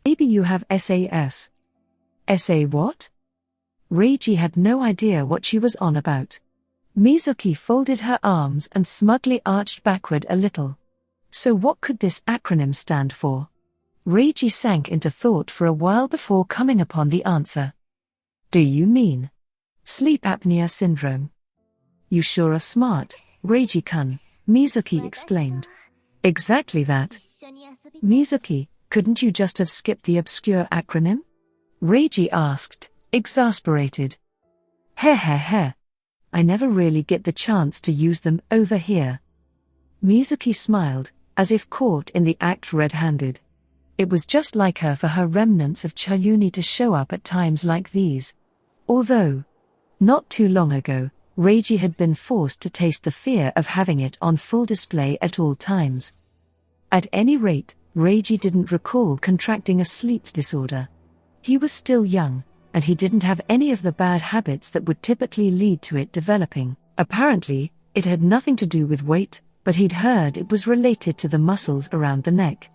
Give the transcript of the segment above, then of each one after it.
Maybe you have SAS. SA what? Reiji had no idea what she was on about. Mizuki folded her arms and smugly arched backward a little. So what could this acronym stand for? Reiji sank into thought for a while before coming upon the answer. Do you mean sleep apnea syndrome? You sure are smart, Reiji-kun, Mizuki exclaimed. Exactly that. Mizuki, couldn't you just have skipped the obscure acronym? Reiji asked, exasperated. Heh. I never really get the chance to use them over here. Mizuki smiled, as if caught in the act red-handed. It was just like her for her remnants of Chayuni to show up at times like these. Although, not too long ago, Reiji had been forced to taste the fear of having it on full display at all times. At any rate, Reiji didn't recall contracting a sleep disorder. He was still young, and he didn't have any of the bad habits that would typically lead to it developing. Apparently, it had nothing to do with weight, but he'd heard it was related to the muscles around the neck.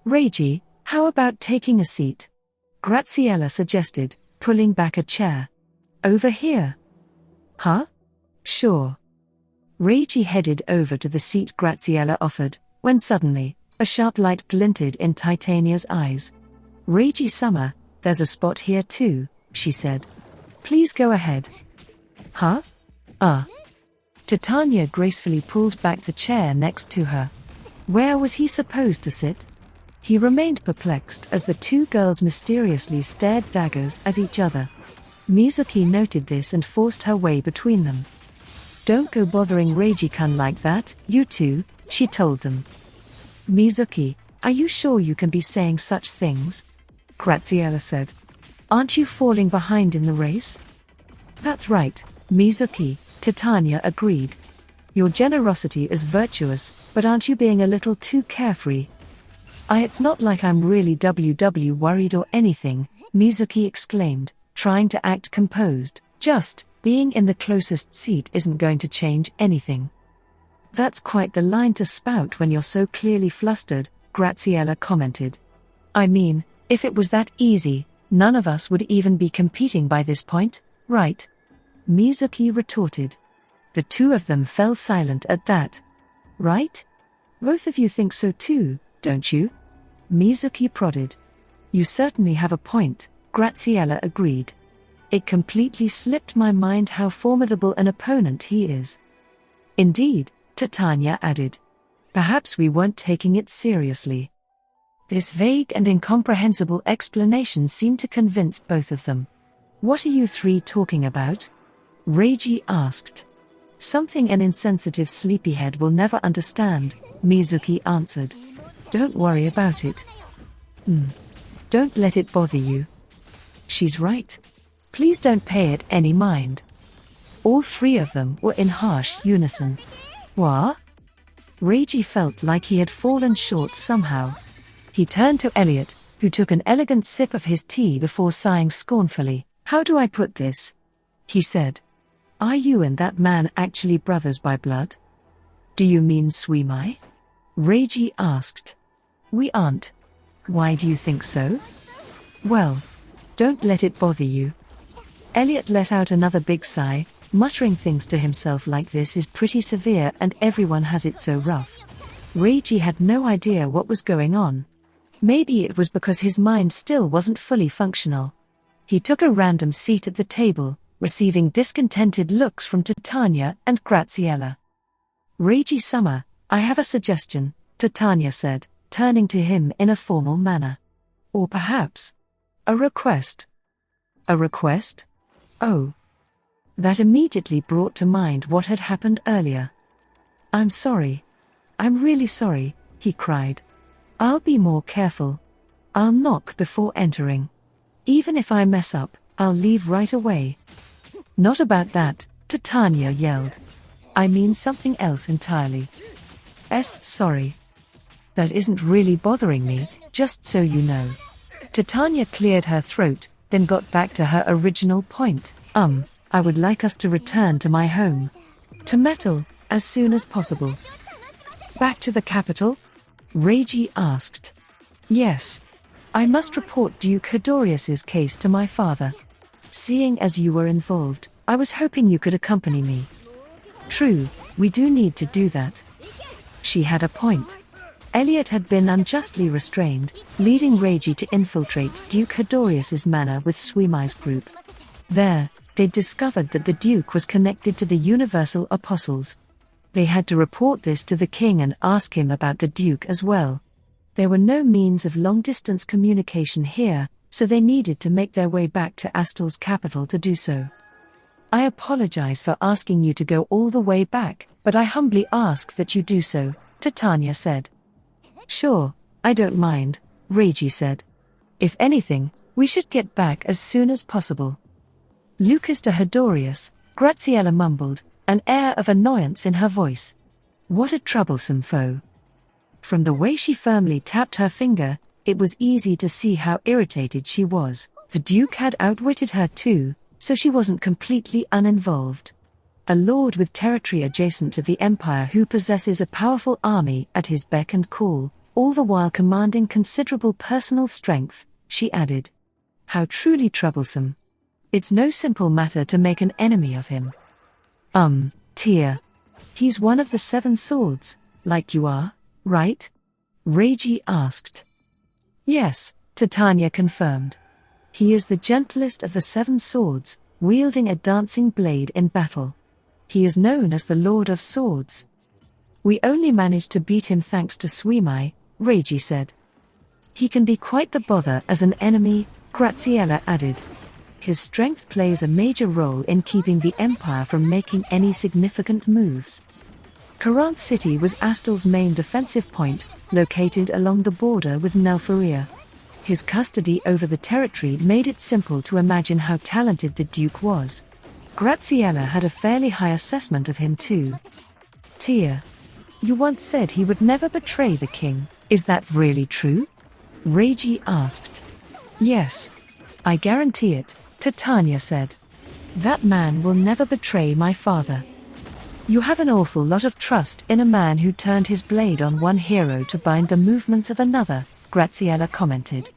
Reiji, how about taking a seat? Graziella suggested, pulling back a chair. Over here. Huh? Sure. Reiji headed over to the seat Graziella offered, when suddenly, a sharp light glinted in Titania's eyes. Reiji-sama, there's a spot here too, she said. Please go ahead. Huh? Titania gracefully pulled back the chair next to her. Where was he supposed to sit? He remained perplexed as the two girls mysteriously stared daggers at each other. Mizuki noted this and forced her way between them. Don't go bothering Reiji-kun like that, you two, she told them. Mizuki, are you sure you can be saying such things? Graziella said. Aren't you falling behind in the race? That's right, Mizuki, Titania agreed. Your generosity is virtuous, but aren't you being a little too carefree? It's not like I'm really WW worried or anything, Mizuki exclaimed, trying to act composed. Just, being in the closest seat isn't going to change anything. That's quite the line to spout when you're so clearly flustered, Graziella commented. I mean, if it was that easy, none of us would even be competing by this point, right? Mizuki retorted. The two of them fell silent at that. Right? Both of you think so too, don't you? Mizuki prodded. You certainly have a point, Graziella agreed. It completely slipped my mind how formidable an opponent he is. Indeed, Titania added. Perhaps we weren't taking it seriously. This vague and incomprehensible explanation seemed to convince both of them. What are you three talking about? Reiji asked. Something an insensitive sleepyhead will never understand, Mizuki answered. Don't worry about it. Don't let it bother you. She's right. Please don't pay it any mind. All three of them were in harsh unison. What? Reiji felt like he had fallen short somehow. He turned to Elliot, who took an elegant sip of his tea before sighing scornfully. How do I put this? He said. Are you and that man actually brothers by blood? Do you mean Suimai? Reiji asked. We aren't. Why do you think so? Well, don't let it bother you. Elliot let out another big sigh, muttering things to himself like this is pretty severe and everyone has it so rough. Reiji had no idea what was going on. Maybe it was because his mind still wasn't fully functional. He took a random seat at the table, receiving discontented looks from Titania and Graziella. Reiji-sama, I have a suggestion, Titania said, turning to him in a formal manner. Or perhaps a request. A request? Oh. That immediately brought to mind what had happened earlier. I'm sorry. I'm really sorry, he cried. I'll be more careful. I'll knock before entering. Even if I mess up, I'll leave right away. Not about that, Titania yelled. I mean something else entirely. Sorry. That isn't really bothering me, just so you know. Titania cleared her throat, then got back to her original point. I would like us to return to my home. To Metal, as soon as possible. Back to the capital? Reiji asked. Yes. I must report Duke Hedorius's case to my father. Seeing as you were involved, I was hoping you could accompany me. True, we do need to do that. She had a point. Elliot had been unjustly restrained, leading Reiji to infiltrate Duke Hedorius's manor with Suimai's group. There, they discovered that the Duke was connected to the Universal Apostles. They had to report this to the king and ask him about the Duke as well. There were no means of long-distance communication here, so they needed to make their way back to Astel's capital to do so. I apologize for asking you to go all the way back, but I humbly ask that you do so, Titania said. Sure, I don't mind, Reiji said. If anything, we should get back as soon as possible. Lucas de Hedorius, Graziella mumbled, an air of annoyance in her voice. What a troublesome foe. From the way she firmly tapped her finger, it was easy to see how irritated she was. The Duke had outwitted her too, so she wasn't completely uninvolved. A lord with territory adjacent to the Empire who possesses a powerful army at his beck and call, all the while commanding considerable personal strength, she added. How truly troublesome. It's no simple matter to make an enemy of him. Tia. He's one of the 7 swords, like you are, right? Reiji asked. Yes, Titania confirmed. He is the gentlest of the 7 swords, wielding a dancing blade in battle. He is known as the Lord of Swords. We only managed to beat him thanks to Suimai, Reiji said. He can be quite the bother as an enemy, Graziella added. His strength plays a major role in keeping the Empire from making any significant moves. Karant City was Astel's main defensive point, located along the border with Nelfaria. His custody over the territory made it simple to imagine how talented the Duke was. Graziella had a fairly high assessment of him too. Tia. You once said he would never betray the king, is that really true? Reiji asked. Yes. I guarantee it, Titania said. That man will never betray my father. You have an awful lot of trust in a man who turned his blade on one hero to bind the movements of another, Graziella commented.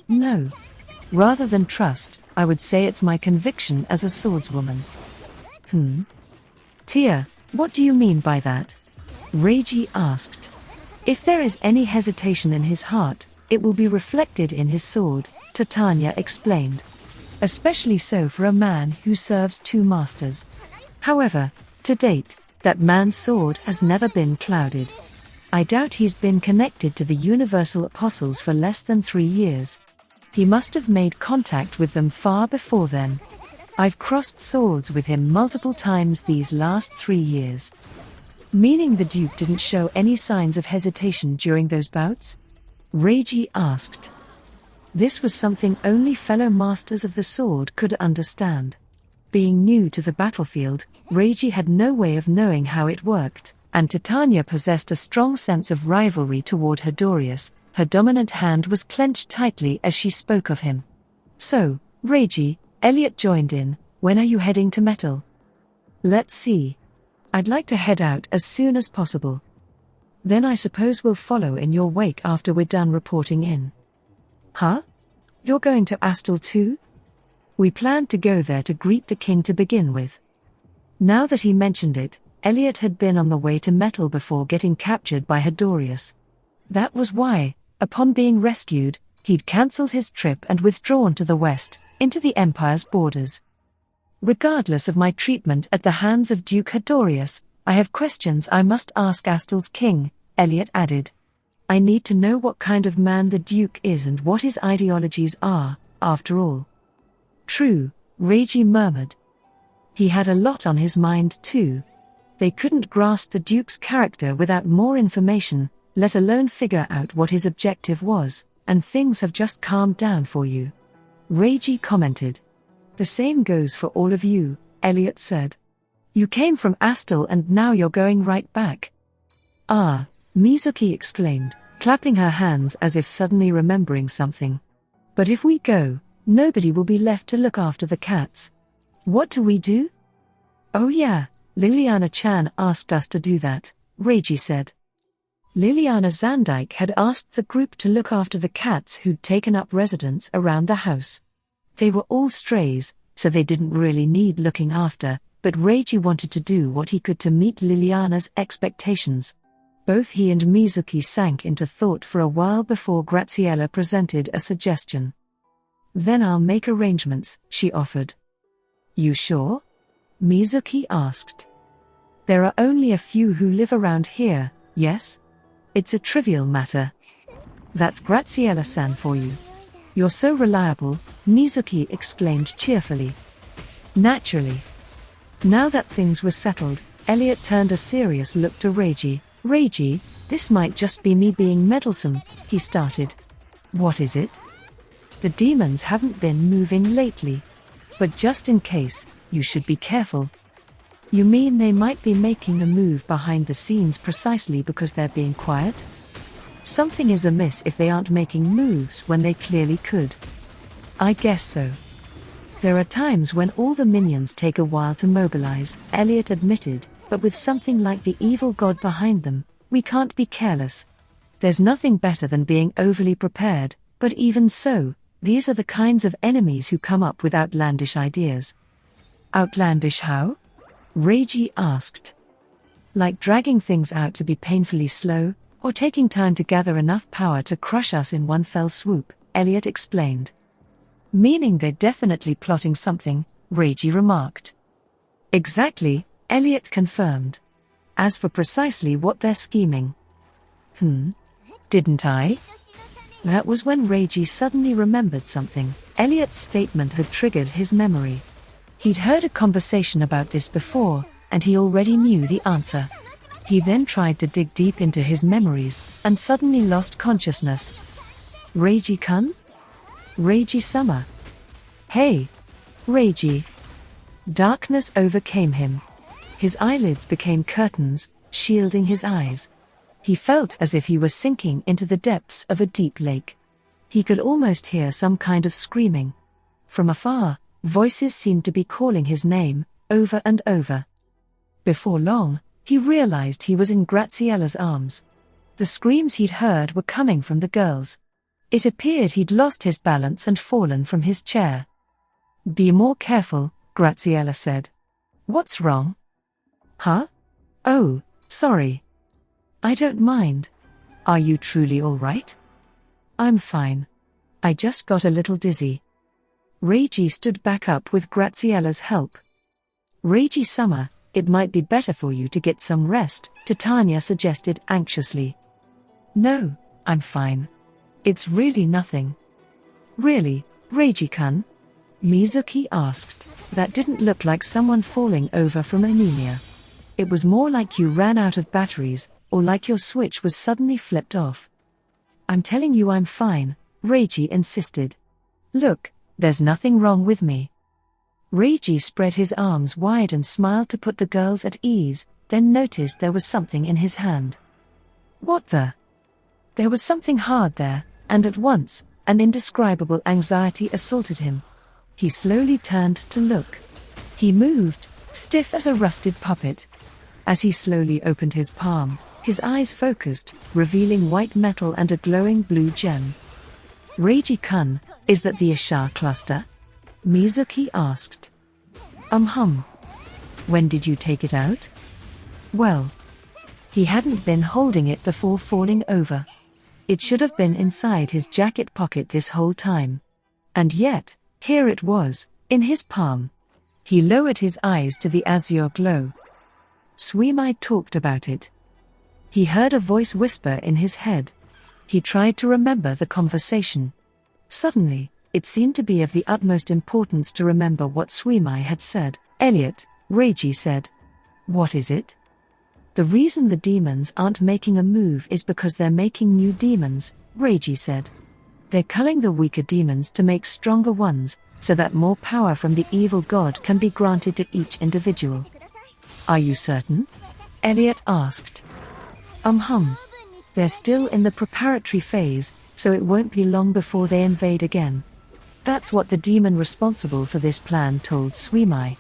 No. Rather than trust, I would say it's my conviction as a swordswoman. Tia, what do you mean by that? Reiji asked. If there is any hesitation in his heart, it will be reflected in his sword, Titania explained. Especially so for a man who serves 2 masters. However, to date, that man's sword has never been clouded. I doubt he's been connected to the Universal Apostles for less than 3 years. He must have made contact with them far before then. I've crossed swords with him multiple times these last 3 years. Meaning the Duke didn't show any signs of hesitation during those bouts? Reiji asked. This was something only fellow masters of the sword could understand. Being new to the battlefield, Reiji had no way of knowing how it worked, and Titania possessed a strong sense of rivalry toward Hedorius. Her dominant hand was clenched tightly as she spoke of him. So, Reiji, Elliot joined in, when are you heading to Metal? Let's see. I'd like to head out as soon as possible. Then I suppose we'll follow in your wake after we're done reporting in. Huh? You're going to Astel too? We planned to go there to greet the king to begin with. Now that he mentioned it, Elliot had been on the way to Metal before getting captured by Hedorius. That was why, upon being rescued, he'd cancelled his trip and withdrawn to the west, into the Empire's borders. Regardless of my treatment at the hands of Duke Hedorius, I have questions I must ask Astel's king, Elliot added. I need to know what kind of man the Duke is and what his ideologies are, after all. True, Reiji murmured. He had a lot on his mind too. They couldn't grasp the Duke's character without more information, let alone figure out what his objective was, and things have just calmed down for you. Reiji commented. The same goes for all of you, Elliot said. You came from Astel and now you're going right back. Ah, Mizuki exclaimed, clapping her hands as if suddenly remembering something. But if we go, nobody will be left to look after the cats. What do we do? Oh yeah, Liliana-chan asked us to do that, Reiji said. Liliana Zandijk had asked the group to look after the cats who'd taken up residence around the house. They were all strays, so they didn't really need looking after, but Reiji wanted to do what he could to meet Liliana's expectations. Both he and Mizuki sank into thought for a while before Graziella presented a suggestion. "Then I'll make arrangements," she offered. "You sure?" Mizuki asked. "There are only a few who live around here, yes? It's a trivial matter." "That's Graziella-san for you. You're so reliable," Mizuki exclaimed cheerfully. Naturally. Now that things were settled, Elliot turned a serious look to Reiji. "Reiji, this might just be me being meddlesome," he started. "What is it?" "The demons haven't been moving lately. But just in case, you should be careful." "You mean they might be making a move behind the scenes precisely because they're being quiet? Something is amiss if they aren't making moves when they clearly could." "I guess so. There are times when all the minions take a while to mobilize," Elliot admitted, "but with something like the evil god behind them, we can't be careless. There's nothing better than being overly prepared, but even so, these are the kinds of enemies who come up with outlandish ideas." "Outlandish how?" Reiji asked. "Like dragging things out to be painfully slow, or taking time to gather enough power to crush us in one fell swoop," Elliot explained. "Meaning they're definitely plotting something," Reiji remarked. "Exactly," Elliot confirmed. "As for precisely what they're scheming." Didn't I?" That was when Reiji suddenly remembered something. Elliot's statement had triggered his memory. He'd heard a conversation about this before, and he already knew the answer. He then tried to dig deep into his memories, and suddenly lost consciousness. "Reiji-kun? Reiji-sama? Hey! Reiji!" Darkness overcame him. His eyelids became curtains, shielding his eyes. He felt as if he was sinking into the depths of a deep lake. He could almost hear some kind of screaming. From afar, voices seemed to be calling his name, over and over. Before long, he realized he was in Graziella's arms. The screams he'd heard were coming from the girls. It appeared he'd lost his balance and fallen from his chair. "Be more careful," Graziella said. "What's wrong?" "Huh? Oh, sorry." "I don't mind. Are you truly all right?" "I'm fine. I just got a little dizzy." Reiji stood back up with Graziella's help. "Reiji-sama, it might be better for you to get some rest," Titania suggested anxiously. "No, I'm fine. It's really nothing." "Really, Reiji-kun?" Mizuki asked. "That didn't look like someone falling over from anemia. It was more like you ran out of batteries, or like your switch was suddenly flipped off." "I'm telling you I'm fine," Reiji insisted. "Look, there's nothing wrong with me." Reiji spread his arms wide and smiled to put the girls at ease, then noticed there was something in his hand. "What the?" There was something hard there, and at once, an indescribable anxiety assaulted him. He slowly turned to look. He moved, stiff as a rusted puppet. As he slowly opened his palm, his eyes focused, revealing white metal and a glowing blue gem. "Reiji-kun, is that the Ishar cluster?" Mizuki asked. When did you take it out?" "Well, he hadn't been holding it before falling over. It should have been inside his jacket pocket this whole time. And yet, here it was, in his palm." He lowered his eyes to the azure glow. Suimai talked about it. He heard a voice whisper in his head. He tried to remember the conversation. Suddenly, it seemed to be of the utmost importance to remember what Suimai had said. "Elliot," Reiji said. "What is it?" "The reason the demons aren't making a move is because they're making new demons," Reiji said. "They're culling the weaker demons to make stronger ones, so that more power from the evil god can be granted to each individual." "Are you certain?" Elliot asked. They're still in the preparatory phase, so it won't be long before they invade again." That's what the demon responsible for this plan told Suimai.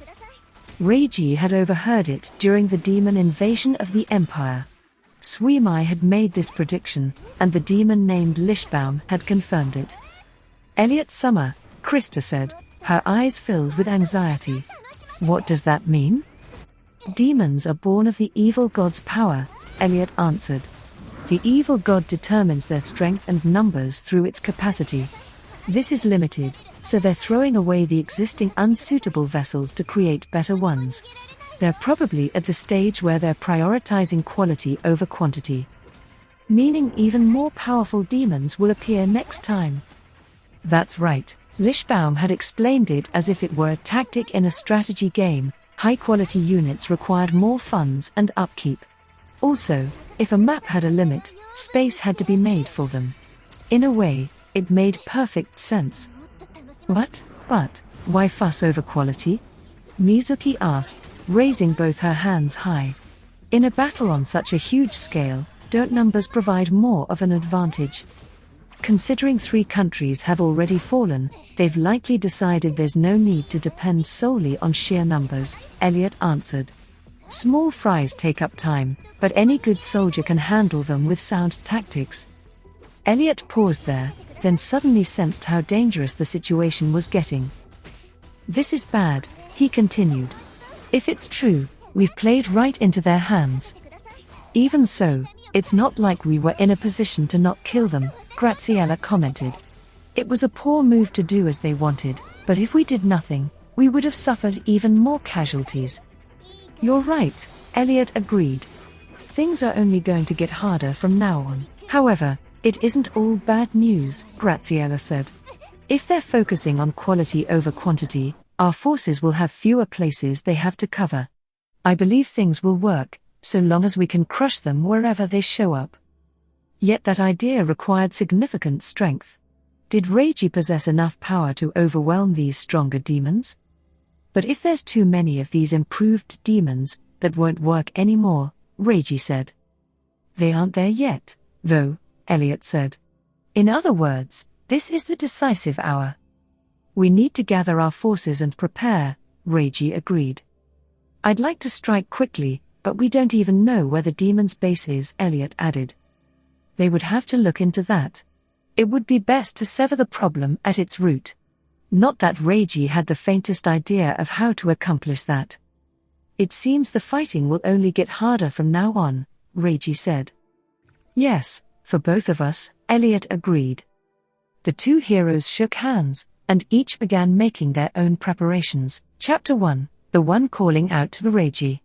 Reiji had overheard it during the demon invasion of the Empire. Suimai had made this prediction, and the demon named Lishbaum had confirmed it. Elliot Summer, Krista said, her eyes filled with anxiety. What does that mean? Demons are born of the evil god's power, Elliot answered. The evil god determines their strength and numbers through its capacity. This is limited, so they're throwing away the existing unsuitable vessels to create better ones. They're probably at the stage where they're prioritizing quality over quantity. Meaning even more powerful demons will appear next time. That's right, Lishbaum had explained it as if it were a tactic in a strategy game. High-quality units required more funds and upkeep. Also, if a map had a limit, space had to be made for them. In a way, it made perfect sense. But why fuss over quality? Mizuki asked, raising both her hands high. In a battle on such a huge scale, don't numbers provide more of an advantage? Considering 3 countries have already fallen, they've likely decided there's no need to depend solely on sheer numbers, Elliot answered. Small fries take up time, but any good soldier can handle them with sound tactics. Elliot paused there, then suddenly sensed how dangerous the situation was getting. This is bad, he continued. If it's true, we've played right into their hands. Even so, it's not like we were in a position to not kill them, Graziella commented. It was a poor move to do as they wanted, but if we did nothing, we would have suffered even more casualties. You're right, Elliot agreed. Things are only going to get harder from now on. However, it isn't all bad news, Graziella said. If they're focusing on quality over quantity, our forces will have fewer places they have to cover. I believe things will work, so long as we can crush them wherever they show up. Yet that idea required significant strength. Did Reiji possess enough power to overwhelm these stronger demons? But if there's too many of these improved demons, that won't work anymore, Reiji said. They aren't there yet, though, Elliot said. In other words, this is the decisive hour. We need to gather our forces and prepare, Reiji agreed. I'd like to strike quickly, but we don't even know where the demon's base is, Elliot added. They would have to look into that. It would be best to sever the problem at its root. Not that Reiji had the faintest idea of how to accomplish that. It seems the fighting will only get harder from now on, Reiji said. Yes, for both of us, Elliot agreed. The 2 heroes shook hands, and each began making their own preparations. Chapter 1, the one calling out to Reiji.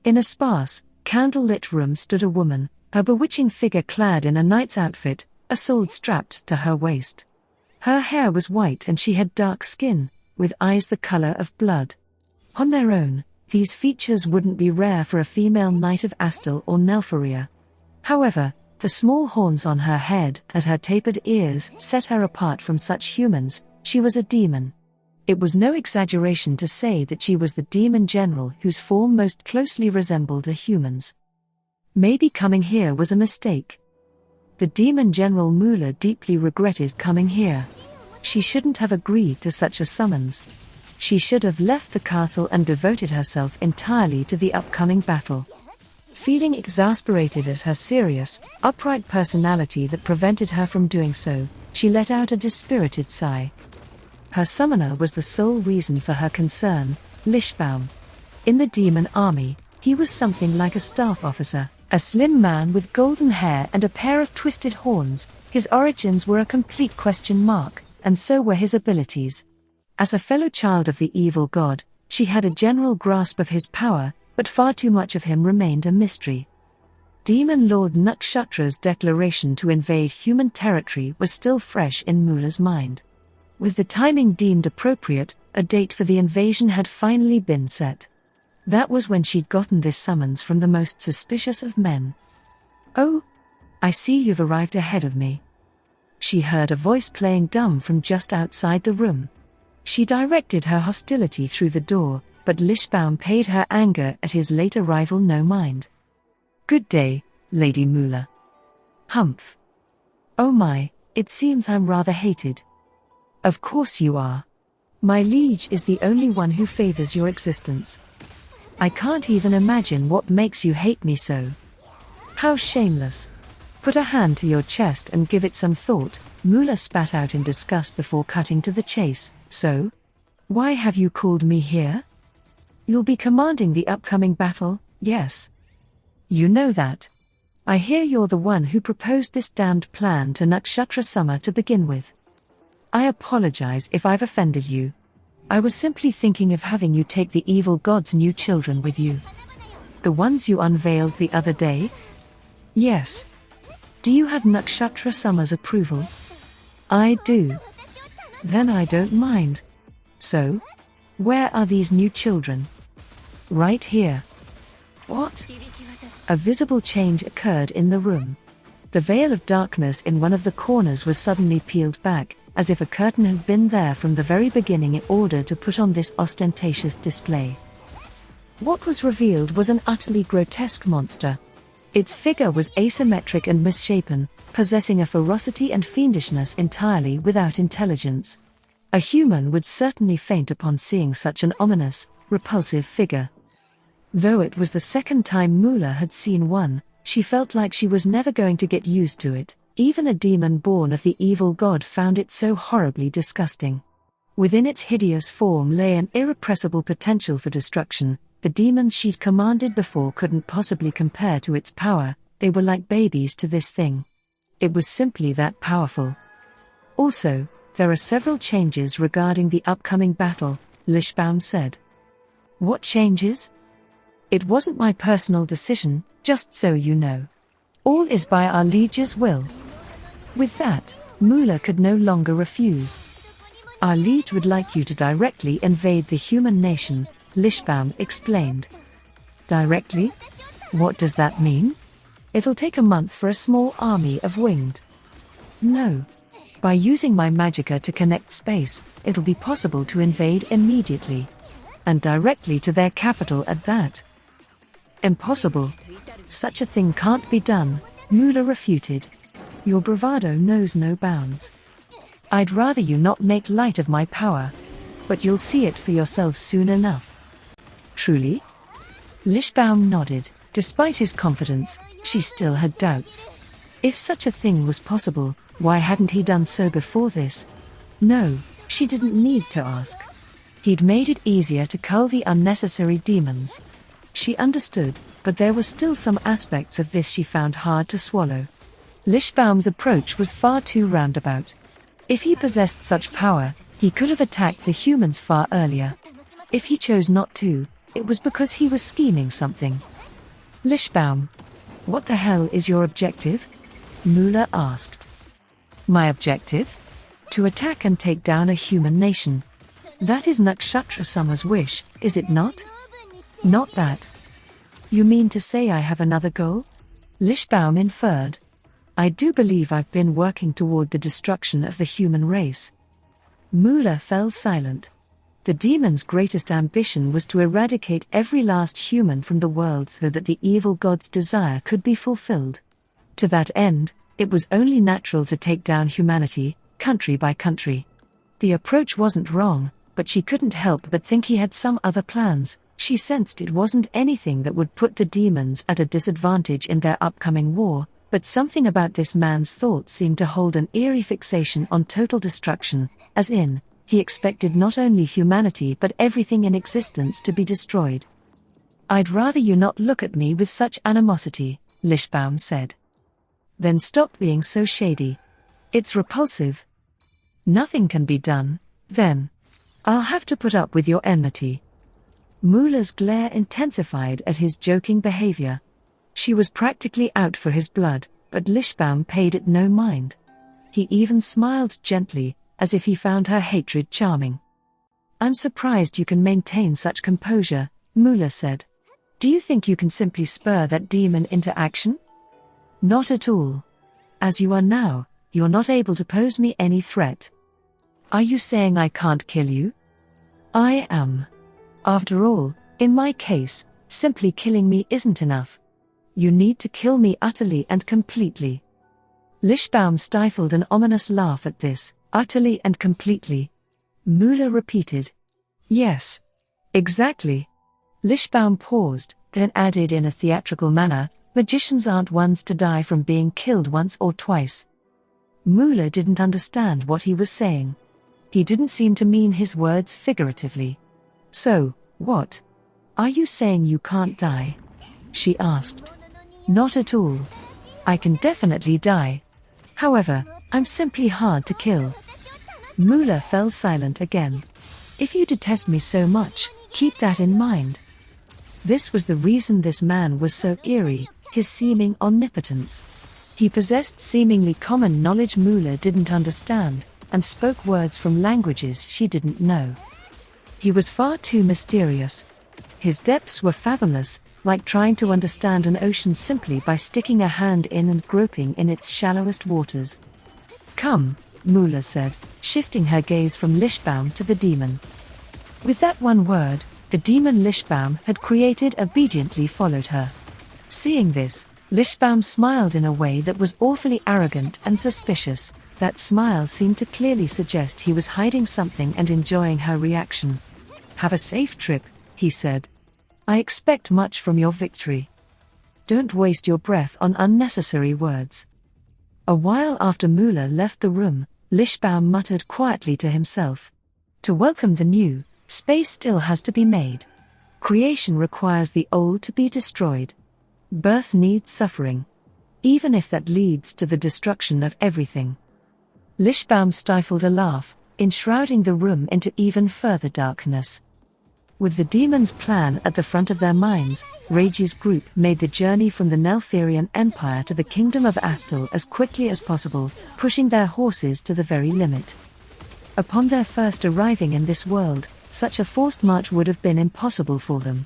In a sparse, candle-lit room stood a woman, her bewitching figure clad in a knight's outfit, a sword strapped to her waist. Her hair was white and she had dark skin, with eyes the color of blood. On their own, these features wouldn't be rare for a female knight of Astel or Nelfaria. However, the small horns on her head and her tapered ears set her apart from such humans. She was a demon. It was no exaggeration to say that she was the demon general whose form most closely resembled a human's. Maybe coming here was a mistake. The demon general Mula deeply regretted coming here. She shouldn't have agreed to such a summons. She should have left the castle and devoted herself entirely to the upcoming battle. Feeling exasperated at her serious, upright personality that prevented her from doing so, she let out a dispirited sigh. Her summoner was the sole reason for her concern, Lishbaum. In the demon army, he was something like a staff officer, a slim man with golden hair and a pair of twisted horns. His origins were a complete question mark, and so were his abilities. As a fellow child of the evil god, she had a general grasp of his power, but far too much of him remained a mystery. Demon Lord Nakshatra's declaration to invade human territory was still fresh in Mula's mind. With the timing deemed appropriate, a date for the invasion had finally been set. That was when she'd gotten this summons from the most suspicious of men. "Oh, I see you've arrived ahead of me." She heard a voice playing dumb from just outside the room. She directed her hostility through the door, but Lishbaum paid her anger at his late arrival no mind. "Good day, Lady Mula." "Humph. Oh my, it seems I'm rather hated." "Of course you are. My liege is the only one who favors your existence. I can't even imagine what makes you hate me so." How shameless. Put a hand to your chest and give it some thought, Mula spat out in disgust before cutting to the chase. So? Why have you called me here? You'll be commanding the upcoming battle, yes. You know that. I hear you're the one who proposed this damned plan to Nakshatra Summer to begin with. I apologize if I've offended you. I was simply thinking of having you take the evil god's new children with you. The ones you unveiled the other day? Yes. Do you have Nakshatra Summer's approval? I do. Then I don't mind. So? Where are these new children? Right here. What? A visible change occurred in the room. The veil of darkness in one of the corners was suddenly peeled back, as if a curtain had been there from the very beginning in order to put on this ostentatious display. What was revealed was an utterly grotesque monster. Its figure was asymmetric and misshapen, possessing a ferocity and fiendishness entirely without intelligence. A human would certainly faint upon seeing such an ominous, repulsive figure. Though it was the second time Mula had seen one, she felt like she was never going to get used to it. Even a demon born of the evil god found it so horribly disgusting. Within its hideous form lay an irrepressible potential for destruction. The demons she'd commanded before couldn't possibly compare to its power. They were like babies to this thing. It was simply that powerful. Also, there are several changes regarding the upcoming battle, Lishbaum said. What changes? It wasn't my personal decision, just so you know. All is by our liege's will. With that, Mula could no longer refuse. Our liege would like you to directly invade the human nation, Lishbaum explained. Directly? What does that mean? It'll take a month for a small army of winged. No. By using my magicka to connect space, it'll be possible to invade immediately. And directly to their capital at that. Impossible. Such a thing can't be done, Mula refuted. Your bravado knows no bounds. I'd rather you not make light of my power. But you'll see it for yourself soon enough. Truly? Lishbaum nodded. Despite his confidence, she still had doubts. If such a thing was possible, why hadn't he done so before this? No, she didn't need to ask. He'd made it easier to cull the unnecessary demons. She understood, but there were still some aspects of this she found hard to swallow. Lishbaum's approach was far too roundabout. If he possessed such power, he could have attacked the humans far earlier. If he chose not to, it was because he was scheming something. Lishbaum, what the hell is your objective? Mula asked. My objective? To attack and take down a human nation. That is Nakshatra Summer's wish, is it not? Not that. You mean to say I have another goal? Lishbaum inferred. I do believe I've been working toward the destruction of the human race. Mula fell silent. The demon's greatest ambition was to eradicate every last human from the world so that the evil god's desire could be fulfilled. To that end, it was only natural to take down humanity, country by country. The approach wasn't wrong, but she couldn't help but think he had some other plans. She sensed it wasn't anything that would put the demons at a disadvantage in their upcoming war, but something about this man's thoughts seemed to hold an eerie fixation on total destruction, as in, he expected not only humanity but everything in existence to be destroyed. I'd rather you not look at me with such animosity, Lishbaum said. Then stop being so shady. It's repulsive. Nothing can be done, then. I'll have to put up with your enmity. Mula's glare intensified at his joking behavior. She was practically out for his blood, but Lishbaum paid it no mind. He even smiled gently, as if he found her hatred charming. I'm surprised you can maintain such composure, Mula said. Do you think you can simply spur that demon into action? Not at all. As you are now, you're not able to pose me any threat. Are you saying I can't kill you? I am. After all, in my case, simply killing me isn't enough. You need to kill me utterly and completely. Lishbaum stifled an ominous laugh at this. Utterly and completely. Mula repeated. Yes. Exactly. Lishbaum paused, then added in a theatrical manner, Magicians aren't ones to die from being killed once or twice. Mula didn't understand what he was saying. He didn't seem to mean his words figuratively. So, what? Are you saying you can't die? She asked. Not at all. I can definitely die. However, I'm simply hard to kill. Mula fell silent again. If you detest me so much, keep that in mind. This was the reason this man was so eerie, his seeming omnipotence. He possessed seemingly common knowledge Mula didn't understand, and spoke words from languages she didn't know. He was far too mysterious. His depths were fathomless, like trying to understand an ocean simply by sticking a hand in and groping in its shallowest waters. Come, Mula said, shifting her gaze from Lishbaum to the demon. With that one word, the demon Lishbaum had created obediently followed her. Seeing this, Lishbaum smiled in a way that was awfully arrogant and suspicious. That smile seemed to clearly suggest he was hiding something and enjoying her reaction. Have a safe trip, he said. I expect much from your victory. Don't waste your breath on unnecessary words. A while after Mula left the room, Lishbaum muttered quietly to himself. To welcome the new, space still has to be made. Creation requires the old to be destroyed. Birth needs suffering. Even if that leads to the destruction of everything. Lishbaum stifled a laugh, enshrouding the room into even further darkness. With the demon's plan at the front of their minds, Reiji's group made the journey from the Neltharian Empire to the Kingdom of Astal as quickly as possible, pushing their horses to the very limit. Upon their first arriving in this world, such a forced march would have been impossible for them.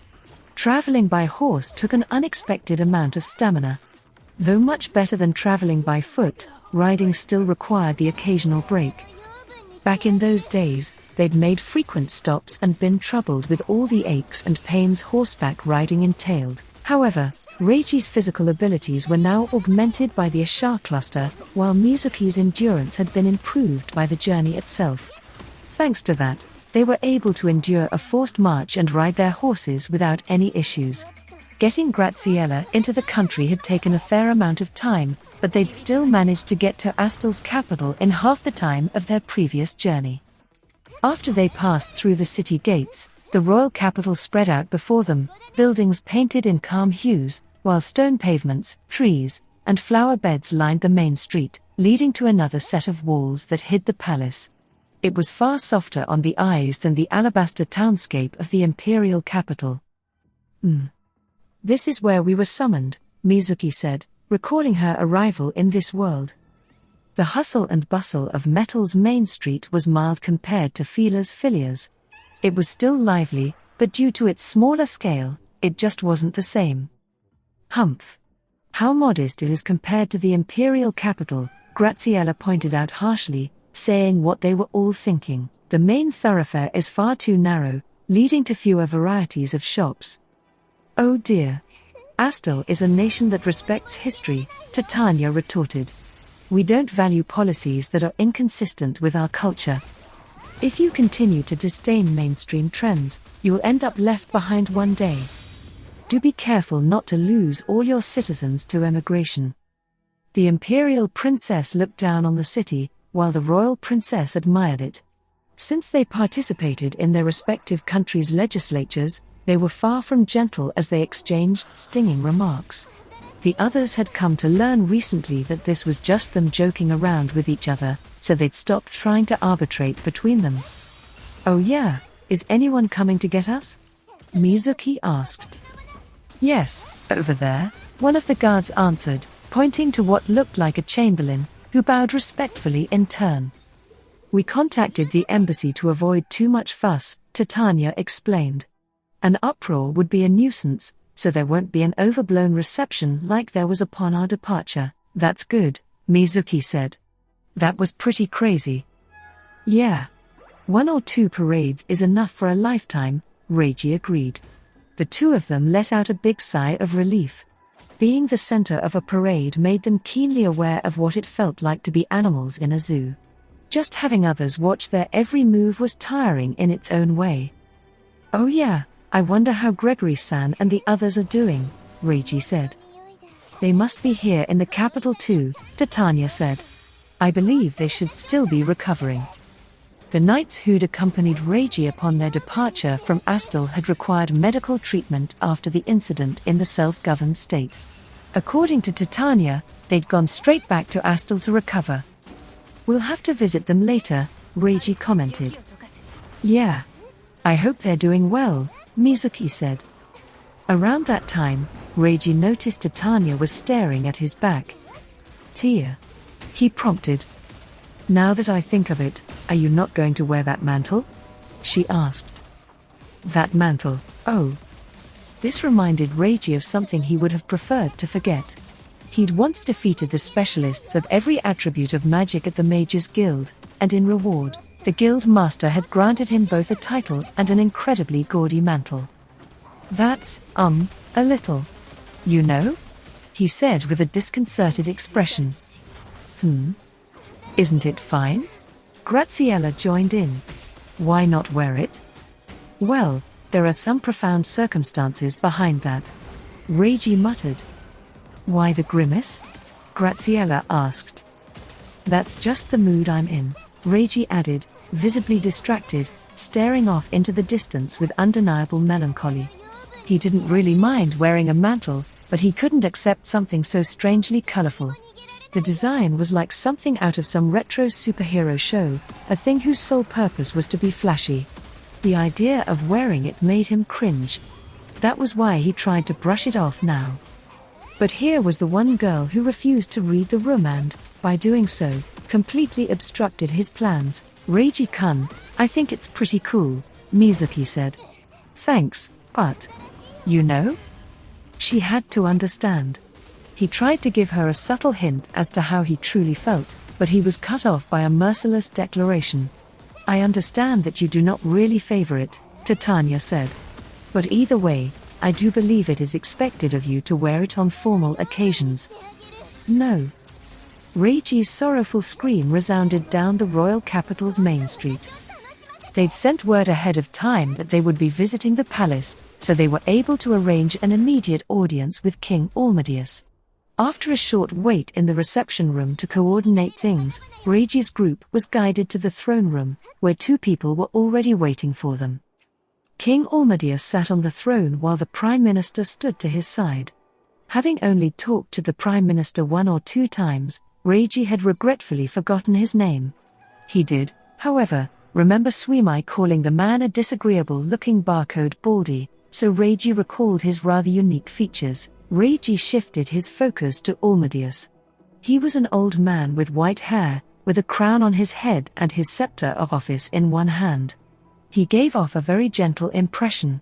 Traveling by horse took an unexpected amount of stamina. Though much better than traveling by foot, riding still required the occasional break. Back in those days, they'd made frequent stops and been troubled with all the aches and pains horseback riding entailed. However, Reiji's physical abilities were now augmented by the Ashar cluster, while Mizuki's endurance had been improved by the journey itself. Thanks to that, they were able to endure a forced march and ride their horses without any issues. Getting Graziella into the country had taken a fair amount of time, but they'd still managed to get to Astal's capital in half the time of their previous journey. After they passed through the city gates, the royal capital spread out before them, buildings painted in calm hues, while stone pavements, trees, and flower beds lined the main street, leading to another set of walls that hid the palace. It was far softer on the eyes than the alabaster townscape of the imperial capital. This is where we were summoned, Mizuki said, recalling her arrival in this world. The hustle and bustle of Metal's main street was mild compared to Filia's. It was still lively, but due to its smaller scale, it just wasn't the same. Humph! How modest it is compared to the imperial capital, Graziella pointed out harshly, saying what they were all thinking. The main thoroughfare is far too narrow, leading to fewer varieties of shops. Oh dear. Astal is a nation that respects history, Titania retorted. We don't value policies that are inconsistent with our culture. If you continue to disdain mainstream trends, you'll end up left behind one day. Do be careful not to lose all your citizens to emigration. The imperial princess looked down on the city, while the royal princess admired it. Since they participated in their respective countries' legislatures, they were far from gentle as they exchanged stinging remarks. The others had come to learn recently that this was just them joking around with each other, so they'd stopped trying to arbitrate between them. Oh yeah, is anyone coming to get us? Mizuki asked. Yes, over there, one of the guards answered, pointing to what looked like a chamberlain, who bowed respectfully in turn. We contacted the embassy to avoid too much fuss, Titania explained. An uproar would be a nuisance, so there won't be an overblown reception like there was upon our departure. That's good, Mizuki said. That was pretty crazy. Yeah. 1 or 2 parades is enough for a lifetime, Reiji agreed. The two of them let out a big sigh of relief. Being the center of a parade made them keenly aware of what it felt like to be animals in a zoo. Just having others watch their every move was tiring in its own way. Oh yeah, I wonder how Gregory-san and the others are doing, Reiji said. They must be here in the capital too, Titania said. I believe they should still be recovering. The knights who'd accompanied Reiji upon their departure from Astal had required medical treatment after the incident in the self-governed state. According to Titania, they'd gone straight back to Astal to recover. We'll have to visit them later, Reiji commented. Yeah. I hope they're doing well, Mizuki said. Around that time, Reiji noticed Titania was staring at his back. Tia, he prompted. Now that I think of it, are you not going to wear that mantle? She asked. That mantle, oh. This reminded Reiji of something he would have preferred to forget. He'd once defeated the specialists of every attribute of magic at the Mages Guild, and in reward, the Guild Master had granted him both a title and an incredibly gaudy mantle. That's, a little. You know? He said with a disconcerted expression. Isn't it fine? Graziella joined in. Why not wear it? Well, there are some profound circumstances behind that. Reiji muttered. Why the grimace? Graziella asked. That's just the mood I'm in, Reiji added, visibly distracted, staring off into the distance with undeniable melancholy. He didn't really mind wearing a mantle, but he couldn't accept something so strangely colorful. The design was like something out of some retro superhero show, a thing whose sole purpose was to be flashy. The idea of wearing it made him cringe. That was why he tried to brush it off now. But here was the one girl who refused to read the room and, by doing so, completely obstructed his plans. Reiji-kun, I think it's pretty cool, Mizuki said. Thanks, but... You know? She had to understand. He tried to give her a subtle hint as to how he truly felt, but he was cut off by a merciless declaration. I understand that you do not really favor it, Titania said. But either way, I do believe it is expected of you to wear it on formal occasions. No. Reiji's sorrowful scream resounded down the royal capital's main street. They'd sent word ahead of time that they would be visiting the palace, so they were able to arrange an immediate audience with King Allmedius. After a short wait in the reception room to coordinate things, Reiji's group was guided to the throne room, where two people were already waiting for them. King Allmedius sat on the throne while the Prime Minister stood to his side. Having only talked to the Prime Minister 1 or 2 times, Reiji had regretfully forgotten his name. He did, however, remember Suimai calling the man a disagreeable-looking barcode baldy, so Reiji recalled his rather unique features. Reiji shifted his focus to Allmedius. He was an old man with white hair, with a crown on his head and his scepter of office in one hand. He gave off a very gentle impression.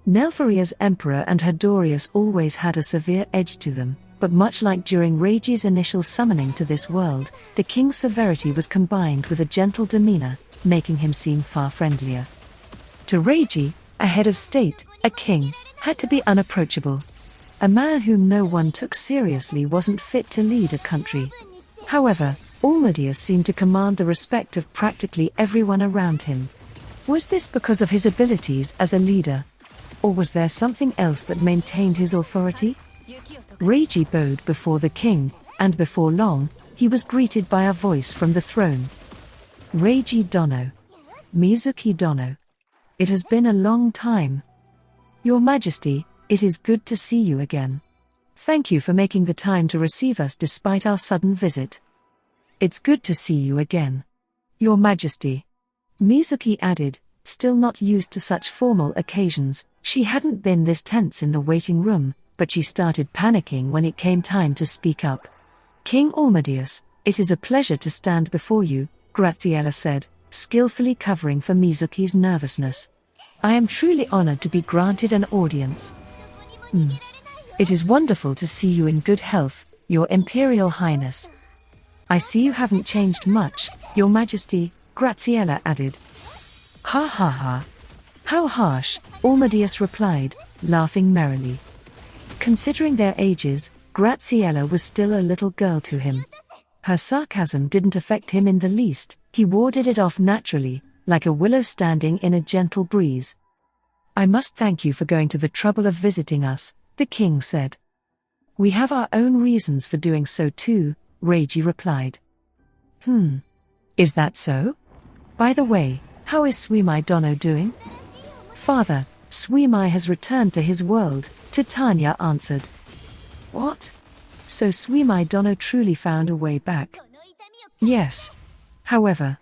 Nelfaria's emperor and her Dorius always had a severe edge to them, but much like during Reiji's initial summoning to this world, the king's severity was combined with a gentle demeanor, making him seem far friendlier. To Reiji, a head of state, a king, had to be unapproachable. A man whom no one took seriously wasn't fit to lead a country. However, Allmedius seemed to command the respect of practically everyone around him. Was this because of his abilities as a leader? Or was there something else that maintained his authority? Reiji bowed before the king, and before long, he was greeted by a voice from the throne. Reiji Dono. Mizuki Dono. It has been a long time. Your Majesty, it is good to see you again. Thank you for making the time to receive us despite our sudden visit. It's good to see you again. Your Majesty. Mizuki added, still not used to such formal occasions. She hadn't been this tense in the waiting room, but she started panicking when it came time to speak up. King Allmedius, it is a pleasure to stand before you, Graziella said, skillfully covering for Mizuki's nervousness. I am truly honored to be granted an audience. It is wonderful to see you in good health, Your Imperial Highness. I see you haven't changed much, Your Majesty, Graziella added. Ha ha ha. How harsh, Allmedius replied, laughing merrily. Considering their ages, Graziella was still a little girl to him. Her sarcasm didn't affect him in the least, he warded it off naturally, like a willow standing in a gentle breeze. I must thank you for going to the trouble of visiting us, the king said. We have our own reasons for doing so too, Reiji replied. Is that so? By the way, how is Suimai Dono doing? Father, Suimai has returned to his world, Titania answered. What? So Suimai Dono truly found a way back? Yes. However,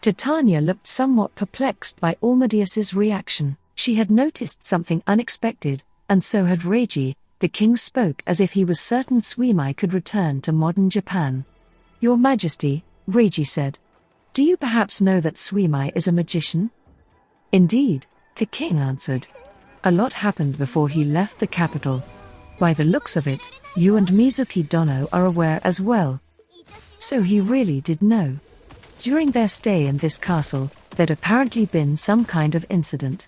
Titania looked somewhat perplexed by Almadius's reaction. She had noticed something unexpected, and so had Reiji. The king spoke as if he was certain Suimai could return to modern Japan. Your Majesty, Reiji said. Do you perhaps know that Suimai is a magician? Indeed, the king answered. A lot happened before he left the capital. By the looks of it, you and Mizuki Dono are aware as well. So he really did know. During their stay in this castle, there'd apparently been some kind of incident.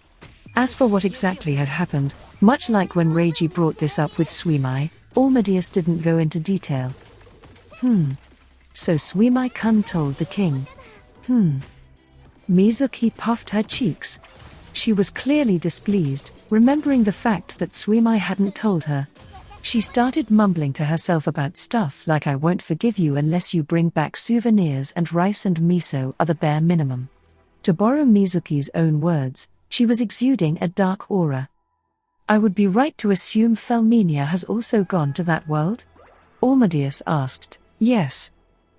As for what exactly had happened, much like when Reiji brought this up with Suimai, Almadius didn't go into detail. So Suimai-kun told the king. Mizuki puffed her cheeks. She was clearly displeased, remembering the fact that Suimai hadn't told her. She started mumbling to herself about stuff like I won't forgive you unless you bring back souvenirs and rice and miso are the bare minimum. To borrow Mizuki's own words, she was exuding a dark aura. I would be right to assume Felminia has also gone to that world? Almadius asked. Yes.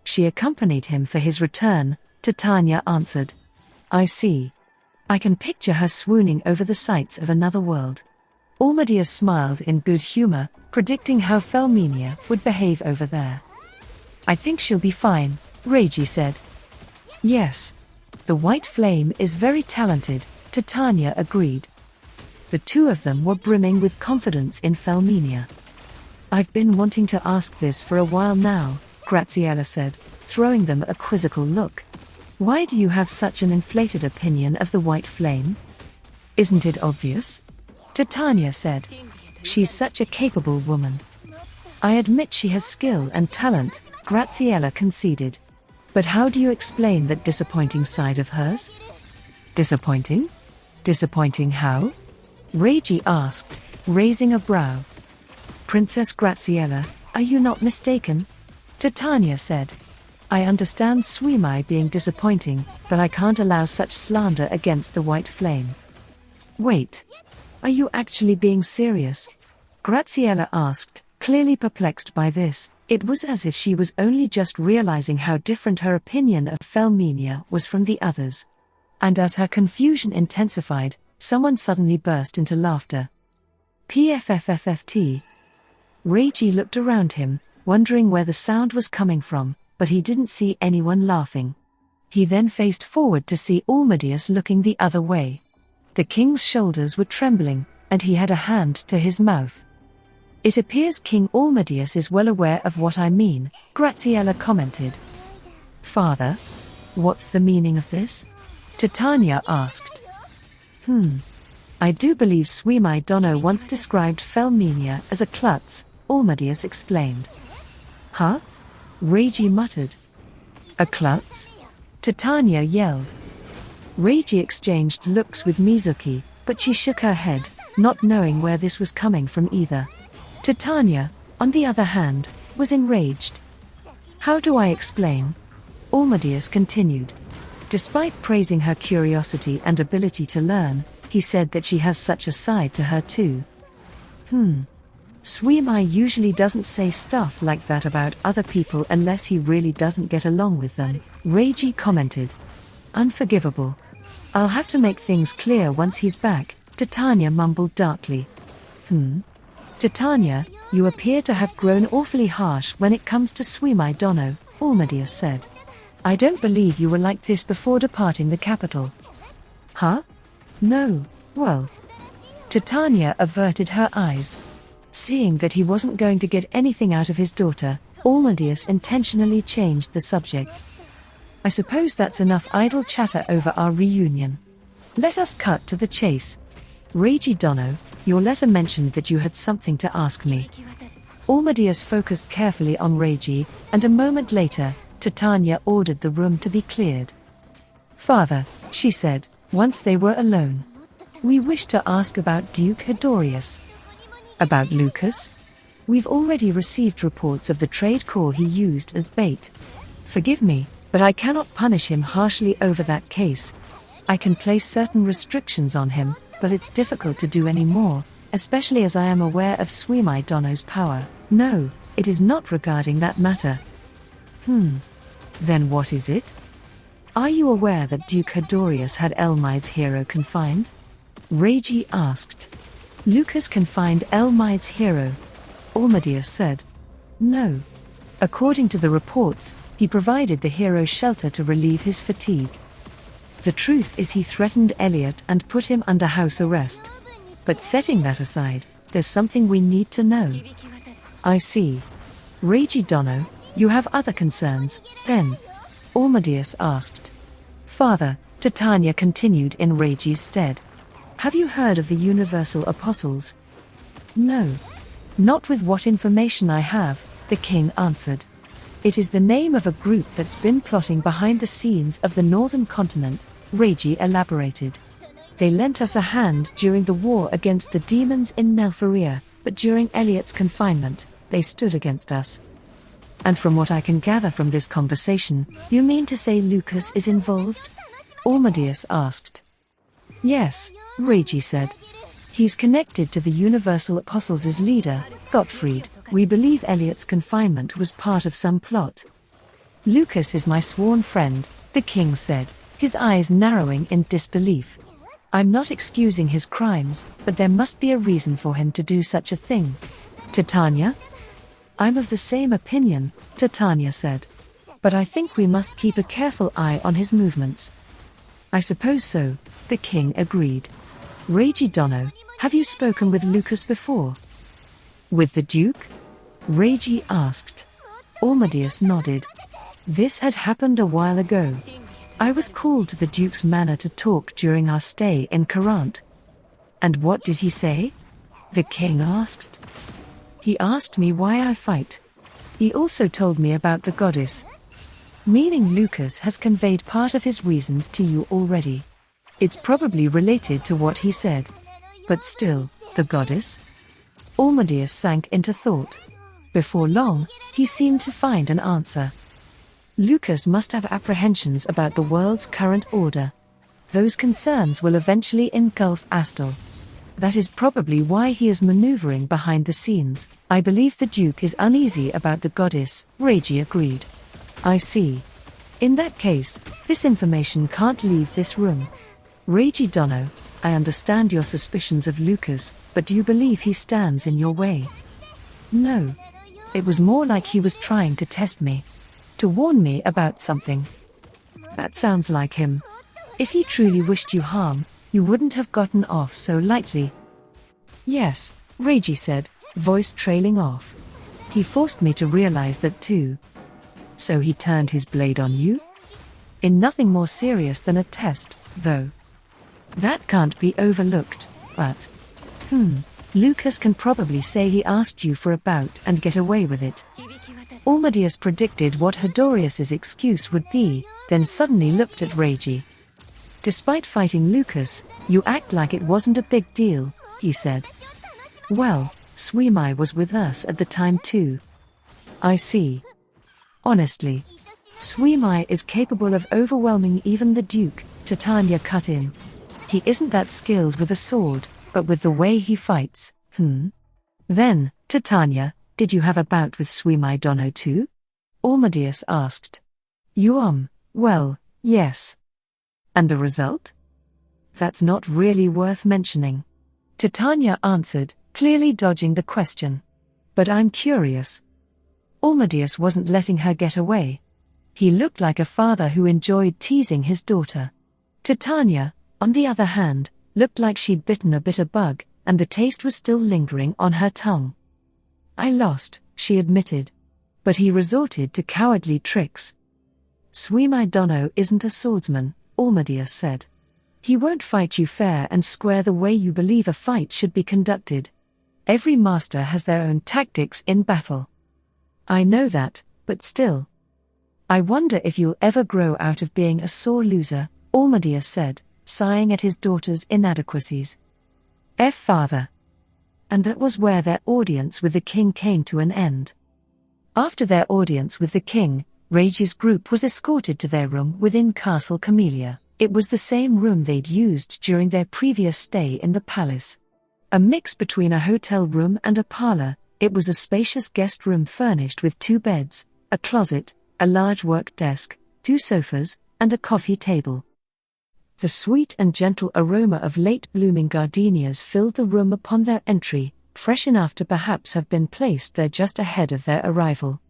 She accompanied him for his return, Titania answered. I see. I can picture her swooning over the sights of another world. Almadius smiled in good humor, predicting how Felminia would behave over there. I think she'll be fine, Reiji said. Yes. The White Flame is very talented, Titania agreed. The two of them were brimming with confidence in Felminia. I've been wanting to ask this for a while now, Graziella said, throwing them a quizzical look. Why do you have such an inflated opinion of the White Flame? Isn't it obvious? Titania said. She's such a capable woman. I admit she has skill and talent, Graziella conceded. But how do you explain that disappointing side of hers? Disappointing? Disappointing how? Reiji asked, raising a brow. Princess Graziella, are you not mistaken? Titania said. I understand Suimai being disappointing, but I can't allow such slander against the White Flame. Wait. Are you actually being serious? Graziella asked, clearly perplexed by this. It was as if she was only just realizing how different her opinion of Felminia was from the others. And as her confusion intensified, someone suddenly burst into laughter. PFFFFT. Reiji looked around him, wondering where the sound was coming from, but he didn't see anyone laughing. He then faced forward to see Almadius looking the other way. The king's shoulders were trembling, and he had a hand to his mouth. It appears King Almadius is well aware of what I mean, Graziella commented. Father? What's the meaning of this? Titania asked. I do believe Suimai Dono once described Felminia as a klutz, Almadius explained. Huh? Reiji muttered. A klutz? Titania yelled. Reiji exchanged looks with Mizuki, but she shook her head, not knowing where this was coming from either. Titania, on the other hand, was enraged. How do I explain? Almadius continued. Despite praising her curiosity and ability to learn, he said that she has such a side to her too. Suimai usually doesn't say stuff like that about other people unless he really doesn't get along with them, Reiji commented. Unforgivable. I'll have to make things clear once he's back, Titania mumbled darkly. Titania, you appear to have grown awfully harsh when it comes to Suimai Dono, Almadius said. I don't believe you were like this before departing the capital. Huh? No, well. Titania averted her eyes. Seeing that he wasn't going to get anything out of his daughter, Almadius intentionally changed the subject. I suppose that's enough idle chatter over our reunion. Let us cut to the chase. Reiji Dono, your letter mentioned that you had something to ask me. Almadius focused carefully on Reiji, and a moment later, Titania ordered the room to be cleared. Father, she said, once they were alone. We wish to ask about Duke Hedorius. About Lucas? We've already received reports of the trade core he used as bait. Forgive me, but I cannot punish him harshly over that case. I can place certain restrictions on him, but it's difficult to do any more, especially as I am aware of Swimai Dono's power. No, it is not regarding that matter. Then what is it? Are you aware that Duke Hedorius had Elmide's hero confined? Reiji asked. Lucas confined Elmide's hero. Almadeus said. No. According to the reports, he provided the hero shelter to relieve his fatigue. The truth is he threatened Elliot and put him under house arrest. But setting that aside, there's something we need to know. I see. Reiji Dono, you have other concerns, then? Almadeus asked. Father, Titania continued in Reiji's stead. Have you heard of the Universal Apostles? No. Not with what information I have, the king answered. It is the name of a group that's been plotting behind the scenes of the northern continent, Reiji elaborated. They lent us a hand during the war against the demons in Nelfaria, but during Elliot's confinement, they stood against us. And from what I can gather from this conversation, you mean to say Lucas is involved? Almadeus asked. Yes, Reiji said. He's connected to the Universal Apostles' leader, Gottfried. We believe Elliot's confinement was part of some plot. Lucas is my sworn friend, the king said, his eyes narrowing in disbelief. I'm not excusing his crimes, but there must be a reason for him to do such a thing. Titania? I'm of the same opinion, Titania said. But I think we must keep a careful eye on his movements. I suppose so, the king agreed. Reiji Dono, have you spoken with Lucas before? With the Duke? Reiji asked. Almadeus nodded. This had happened a while ago. I was called to the Duke's manor to talk during our stay in Karant. And what did he say? The king asked. He asked me why I fight. He also told me about the goddess. Meaning Lucas has conveyed part of his reasons to you already. It's probably related to what he said. But still, the goddess? Almadeus sank into thought. Before long, he seemed to find an answer. Lucas must have apprehensions about the world's current order. Those concerns will eventually engulf Astel. That is probably why he is maneuvering behind the scenes. I believe the Duke is uneasy about the goddess, Reiji agreed. I see. In that case, this information can't leave this room. Reiji Dono, I understand your suspicions of Lucas, but do you believe he stands in your way? No. It was more like he was trying to test me. To warn me about something. That sounds like him. If he truly wished you harm, you wouldn't have gotten off so lightly. Yes, Reiji said, voice trailing off. He forced me to realize that too. So he turned his blade on you? In nothing more serious than a test, though. That can't be overlooked, but... Lucas can probably say he asked you for a bout and get away with it. Almadeus predicted what Hedorius's excuse would be, then suddenly looked at Reiji. Despite fighting Lucas, you act like it wasn't a big deal, he said. Well, Swimai was with us at the time too. I see. Honestly, Swimai is capable of overwhelming even the Duke, Titania cut in. He isn't that skilled with a sword, but with the way he fights, Then, Titania, did you have a bout with Swimai Dono too? Almadeus asked. Well, yes. And the result? That's not really worth mentioning. Titania answered, clearly dodging the question. But I'm curious. Almadeus wasn't letting her get away. He looked like a father who enjoyed teasing his daughter. Titania, on the other hand, looked like she'd bitten a bitter bug, and the taste was still lingering on her tongue. I lost, she admitted. But he resorted to cowardly tricks. Swimai Dono isn't a swordsman, Almadeus said. He won't fight you fair and square the way you believe a fight should be conducted. Every master has their own tactics in battle. I know that, but still. I wonder if you'll ever grow out of being a sore loser, Almadeus said, sighing at his daughter's inadequacies. Father. And that was where their audience with the king came to an end. After their audience with the king, Rage's group was escorted to their room within Castle Camellia. It was the same room they'd used during their previous stay in the palace. A mix between a hotel room and a parlor, it was a spacious guest room furnished with 2 beds, a closet, a large work desk, 2 sofas, and a coffee table. The sweet and gentle aroma of late-blooming gardenias filled the room upon their entry, fresh enough to perhaps have been placed there just ahead of their arrival.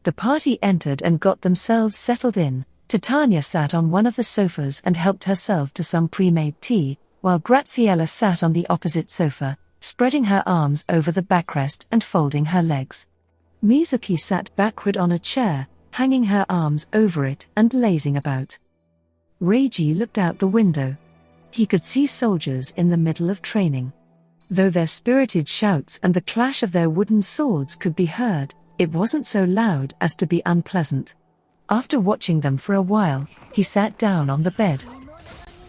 The party entered and got themselves settled in. Titania sat on one of the sofas and helped herself to some pre-made tea, while Graziella sat on the opposite sofa, spreading her arms over the backrest and folding her legs. Mizuki sat backward on a chair, hanging her arms over it and lazing about. Reiji looked out the window. He could see soldiers in the middle of training. Though their spirited shouts and the clash of their wooden swords could be heard, it wasn't so loud as to be unpleasant. After watching them for a while, he sat down on the bed.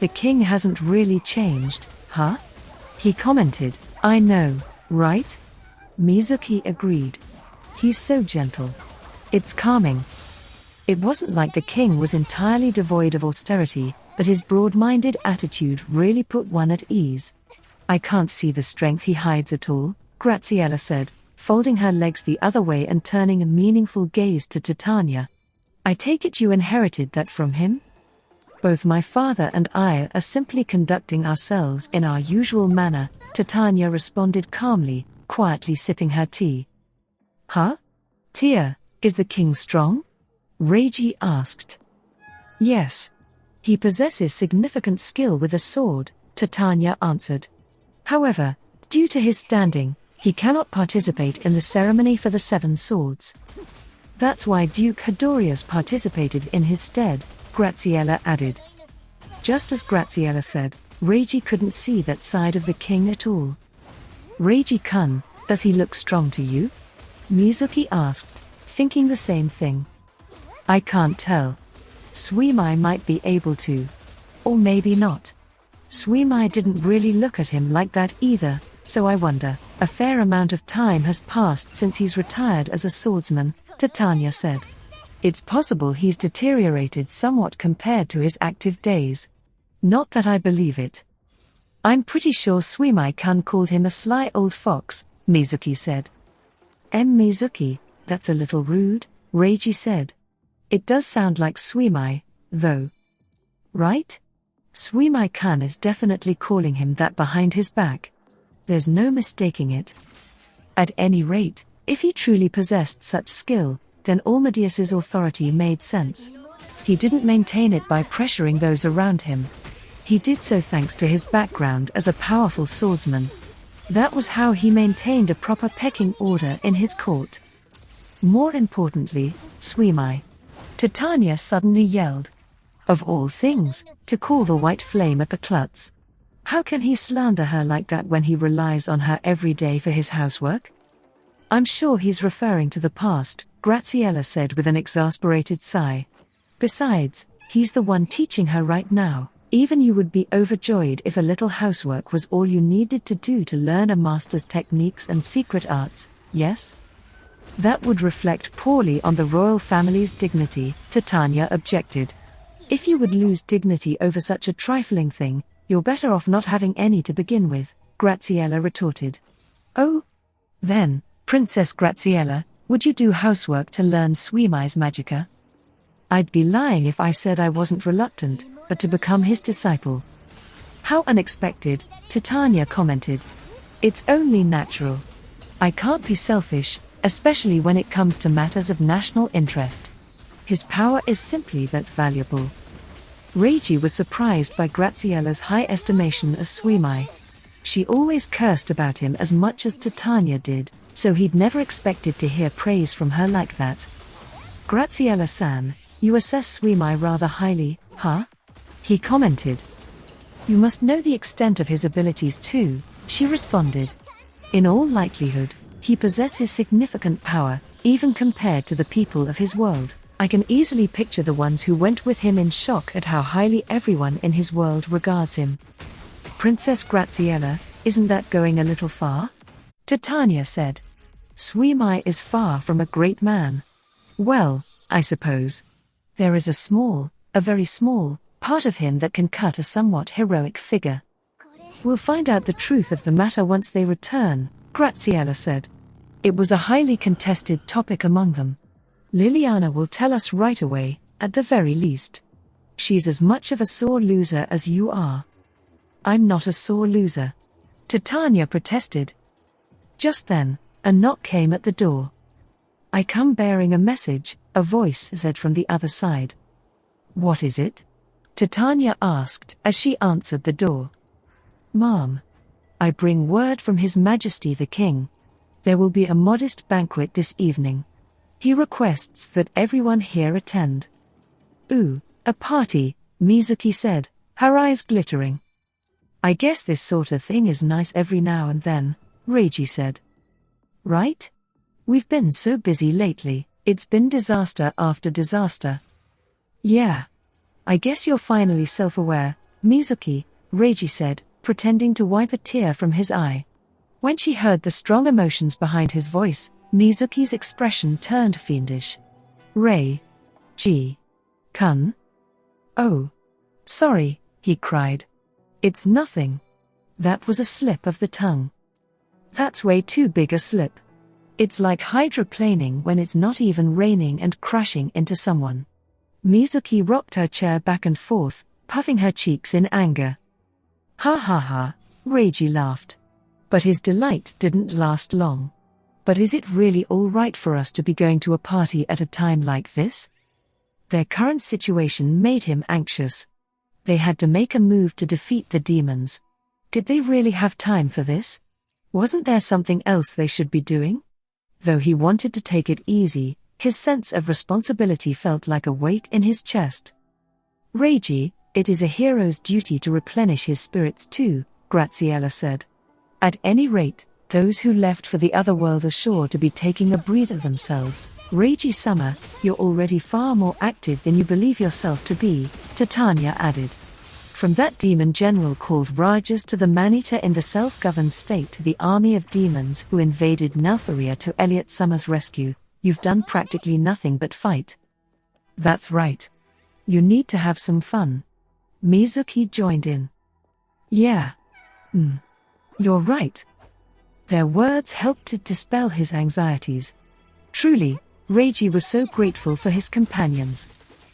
"The king hasn't really changed, huh?" he commented. "I know, right?" Mizuki agreed. "He's so gentle. It's calming." It wasn't like the king was entirely devoid of austerity, but his broad-minded attitude really put one at ease. "I can't see the strength he hides at all," Graziella said, folding her legs the other way and turning a meaningful gaze to Titania. "I take it you inherited that from him?" "Both my father and I are simply conducting ourselves in our usual manner," Titania responded calmly, quietly sipping her tea. "Huh? Tia, is the king strong?" Reiji asked. "Yes. He possesses significant skill with a sword," Titania answered. "However, due to his standing, he cannot participate in the ceremony for the 7 swords. That's why Duke Hedorius participated in his stead," Graziella added. Just as Graziella said, Reiji couldn't see that side of the king at all. "Reiji-kun, does he look strong to you?" Mizuki asked, thinking the same thing. "I can't tell. Suimai might be able to. Or maybe not. Suimai didn't really look at him like that either, so I wonder. A fair amount of time has passed since he's retired as a swordsman," Titania said. "It's possible he's deteriorated somewhat compared to his active days. Not that I believe it." "I'm pretty sure Suimai-kun called him a sly old fox," Mizuki said. Mizuki, that's a little rude," Reiji said. "It does sound like Suimai, though. Right? Suimai-kun is definitely calling him that behind his back. There's no mistaking it. At any rate, if he truly possessed such skill, then Almadius's authority made sense. He didn't maintain it by pressuring those around him. He did so thanks to his background as a powerful swordsman. That was how he maintained a proper pecking order in his court. More importantly, Suimai," Titania suddenly yelled. "Of all things, to call the white flame at the klutz. How can he slander her like that when he relies on her every day for his housework?" "I'm sure he's referring to the past," Graziella said with an exasperated sigh. "Besides, he's the one teaching her right now. Even you would be overjoyed if a little housework was all you needed to do to learn a master's techniques and secret arts, yes?" "That would reflect poorly on the royal family's dignity," Titania objected. "If you would lose dignity over such a trifling thing, you're better off not having any to begin with," Graziella retorted. "Oh? Then, Princess Graziella, would you do housework to learn Suimai's magicka?" "I'd be lying if I said I wasn't reluctant, but to become his disciple." "How unexpected," Titania commented. "It's only natural. I can't be selfish, especially when it comes to matters of national interest. His power is simply that valuable." Reiji was surprised by Graziella's high estimation of Suimai. She always cursed about him as much as Titania did, so he'd never expected to hear praise from her like that. "Graziella-san, you assess Suimai rather highly, huh?" he commented. "You must know the extent of his abilities too," she responded. "In all likelihood, he possesses significant power, even compared to the people of his world. I can easily picture the ones who went with him in shock at how highly everyone in his world regards him." "Princess Graziella, isn't that going a little far?" Titania said. Swimai is far from a great man. Well, I suppose. There is a very small, part of him that can cut a somewhat heroic figure. We'll find out the truth of the matter once they return, Graziella said. It was a highly contested topic among them. Liliana will tell us right away, at the very least. She's as much of a sore loser as you are. I'm not a sore loser. Titania protested. Just then, a knock came at the door. I come bearing a message, a voice said from the other side. What is it? Titania asked as she answered the door. Ma'am. I bring word from His Majesty the King. There will be a modest banquet this evening. He requests that everyone here attend. Ooh, a party, Mizuki said, her eyes glittering. I guess this sort of thing is nice every now and then, Reiji said. Right? We've been so busy lately, it's been disaster after disaster. Yeah. I guess you're finally self-aware, Mizuki, Reiji said, pretending to wipe a tear from his eye. When she heard the strong emotions behind his voice, Mizuki's expression turned fiendish. Kun? Oh. Sorry, he cried. It's nothing. That was a slip of the tongue. That's way too big a slip. It's like hydroplaning when it's not even raining and crashing into someone. Mizuki rocked her chair back and forth, puffing her cheeks in anger. Ha ha ha, Reiji laughed. But his delight didn't last long. But is it really all right for us to be going to a party at a time like this? Their current situation made him anxious. They had to make a move to defeat the demons. Did they really have time for this? Wasn't there something else they should be doing? Though he wanted to take it easy, his sense of responsibility felt like a weight in his chest. Reiji, it is a hero's duty to replenish his spirits too, Graziella said. At any rate, those who left for the other world are sure to be taking a breather themselves. Reiji-sama, you're already far more active than you believe yourself to be, Titania added. From that demon general called Rajas to the man-eater in the self-governed state to the army of demons who invaded Nelfaria to Elliot-sama's rescue, you've done practically nothing but fight. That's right. You need to have some fun. Mizuki joined in. Yeah. You're right. Their words helped to dispel his anxieties. Truly, Reiji was so grateful for his companions.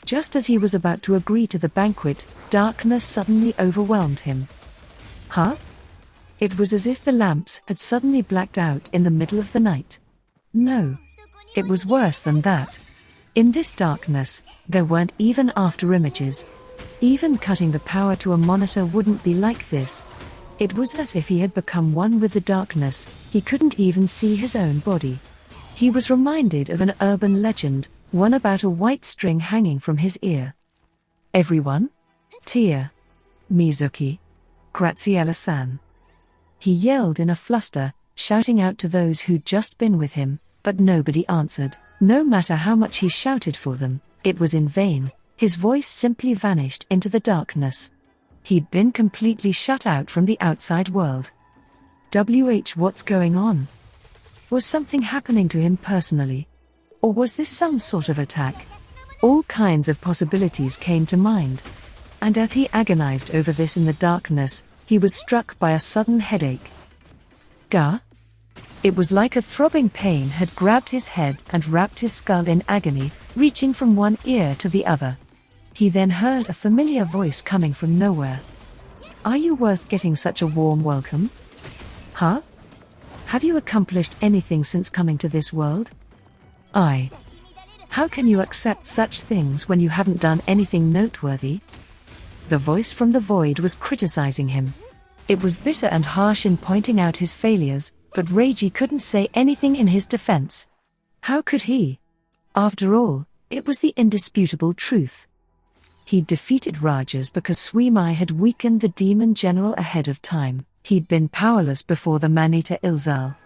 Just as he was about to agree to the banquet, darkness suddenly overwhelmed him. Huh? It was as if the lamps had suddenly blacked out in the middle of the night. No. It was worse than that. In this darkness, there weren't even afterimages. Even cutting the power to a monitor wouldn't be like this. It was as if he had become one with the darkness. He couldn't even see his own body. He was reminded of an urban legend, one about a white string hanging from his ear. Everyone? Tia. Mizuki. Graziella-san. He yelled in a fluster, shouting out to those who'd just been with him, but nobody answered. No matter how much he shouted for them, it was in vain. His voice simply vanished into the darkness. He'd been completely shut out from the outside world. What's going on? Was something happening to him personally? Or was this some sort of attack? All kinds of possibilities came to mind. And as he agonized over this in the darkness, he was struck by a sudden headache. Gah? It was like a throbbing pain had grabbed his head and wrapped his skull in agony, reaching from one ear to the other. He then heard a familiar voice coming from nowhere. Are you worth getting such a warm welcome? Huh? Have you accomplished anything since coming to this world? How can you accept such things when you haven't done anything noteworthy? The voice from the void was criticizing him. It was bitter and harsh in pointing out his failures, but Reiji couldn't say anything in his defense. How could he? After all, it was the indisputable truth. He'd defeated Rajas because Swimai had weakened the demon general ahead of time. He'd been powerless before the man-eater Ilzal.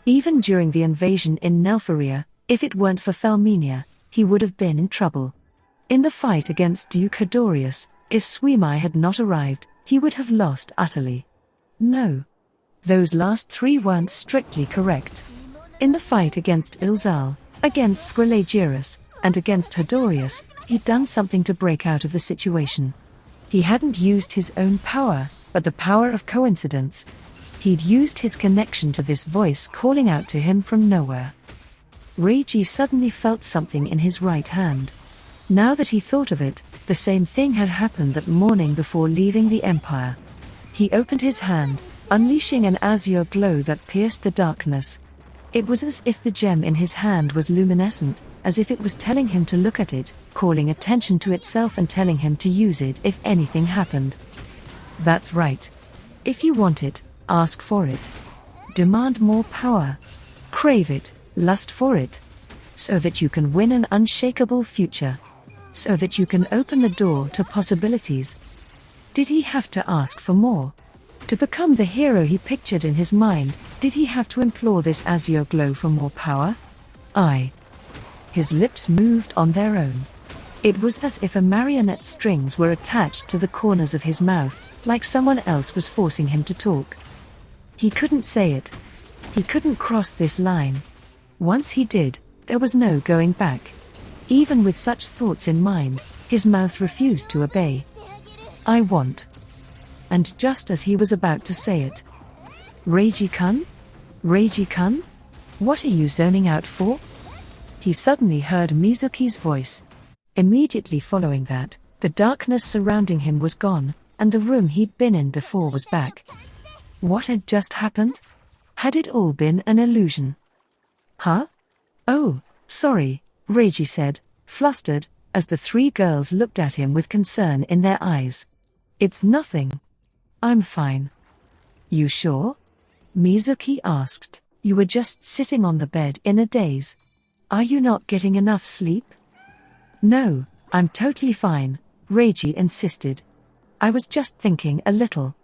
Even during the invasion in Nelfaria, if it weren't for Felmenia, he would have been in trouble. In the fight against Duke Hedorius, if Swimai had not arrived, he would have lost utterly. No. Those last three weren't strictly correct. In the fight against Ilzal, against Grelagiris, and against Hedorius, he'd done something to break out of the situation. He hadn't used his own power, but the power of coincidence. He'd used his connection to this voice calling out to him from nowhere. Reiji suddenly felt something in his right hand. Now that he thought of it, the same thing had happened that morning before leaving the Empire. He opened his hand, unleashing an azure glow that pierced the darkness. It was as if the gem in his hand was luminescent, as if it was telling him to look at it, calling attention to itself and telling him to use it if anything happened. That's right. If you want it, ask for it. Demand more power. Crave it, lust for it. So that you can win an unshakable future. So that you can open the door to possibilities. Did he have to ask for more? To become the hero he pictured in his mind, did he have to implore this azure glow for more power? Aye. His lips moved on their own. It was as if a marionette strings were attached to the corners of his mouth, like someone else was forcing him to talk. He couldn't say it. He couldn't cross this line. Once he did, there was no going back. Even with such thoughts in mind, his mouth refused to obey. I want. And just as he was about to say it, Reiji-kun? Reiji-kun? What are you zoning out for? He suddenly heard Mizuki's voice. Immediately following that, the darkness surrounding him was gone, and the room he'd been in before was back. What had just happened? Had it all been an illusion? Huh? Oh, sorry, Reiji said, flustered, as the three girls looked at him with concern in their eyes. It's nothing. I'm fine. You sure? Mizuki asked. You were just sitting on the bed in a daze. Are you not getting enough sleep? No, I'm totally fine, Reiji insisted. I was just thinking a little.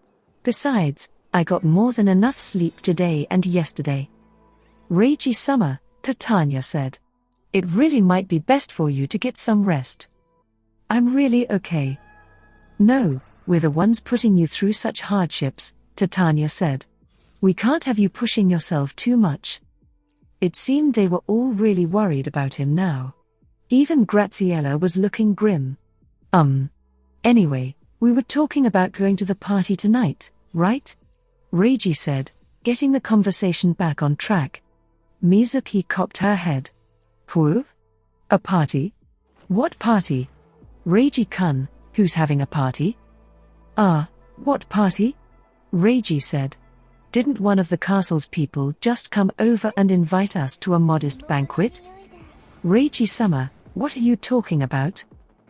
Besides, I got more than enough sleep today and yesterday. Reiji-sama, Titania said. It really might be best for you to get some rest. I'm really okay. No, we're the ones putting you through such hardships, Titania said. We can't have you pushing yourself too much. It seemed they were all really worried about him now. Even Graziella was looking grim. Anyway, we were talking about going to the party tonight, right? Reiji said, getting the conversation back on track. Mizuki cocked her head. Who? A party? What party? Reiji-kun, who's having a party? What party? Reiji said. Didn't one of the castle's people just come over and invite us to a modest banquet? Reiji-sama, what are you talking about?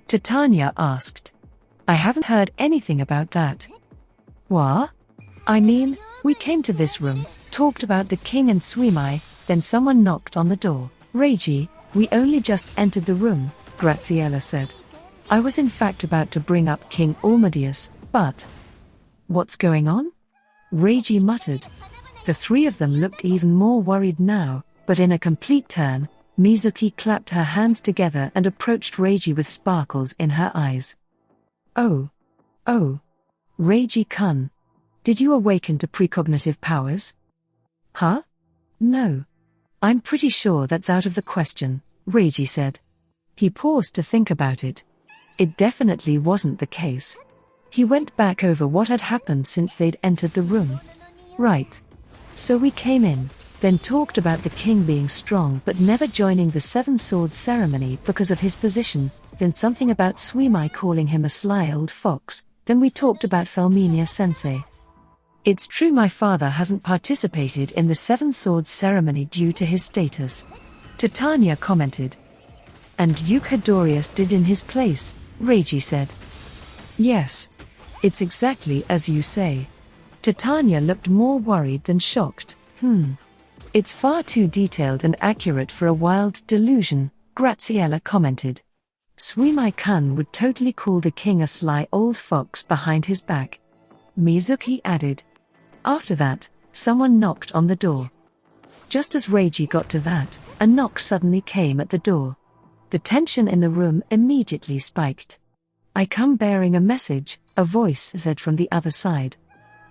Titania asked. I haven't heard anything about that. What? I mean, we came to this room, talked about the king and Suimai, then someone knocked on the door. Reiji, we only just entered the room, Graziella said. I was in fact about to bring up King Almadius, but... What's going on? Reiji muttered. The three of them looked even more worried now, but in a complete turn, Mizuki clapped her hands together and approached Reiji with sparkles in her eyes. Oh, Reiji-kun. Did you awaken to precognitive powers? Huh? No. I'm pretty sure that's out of the question, Reiji said. He paused to think about it. It definitely wasn't the case. He went back over what had happened since they'd entered the room. Right. So we came in, then talked about the king being strong but never joining the Seven Swords ceremony because of his position, then something about Suimai calling him a sly old fox, then we talked about Felminia-sensei. It's true my father hasn't participated in the Seven Swords ceremony due to his status. Titania commented. And Duke Hedorius did in his place, Reiji said. Yes. It's exactly as you say. Titania looked more worried than shocked. It's far too detailed and accurate for a wild delusion, Graziella commented. Suimai-kun would totally call the king a sly old fox behind his back. Mizuki added. After that, someone knocked on the door. Just as Reiji got to that, a knock suddenly came at the door. The tension in the room immediately spiked. I come bearing a message, a voice said from the other side.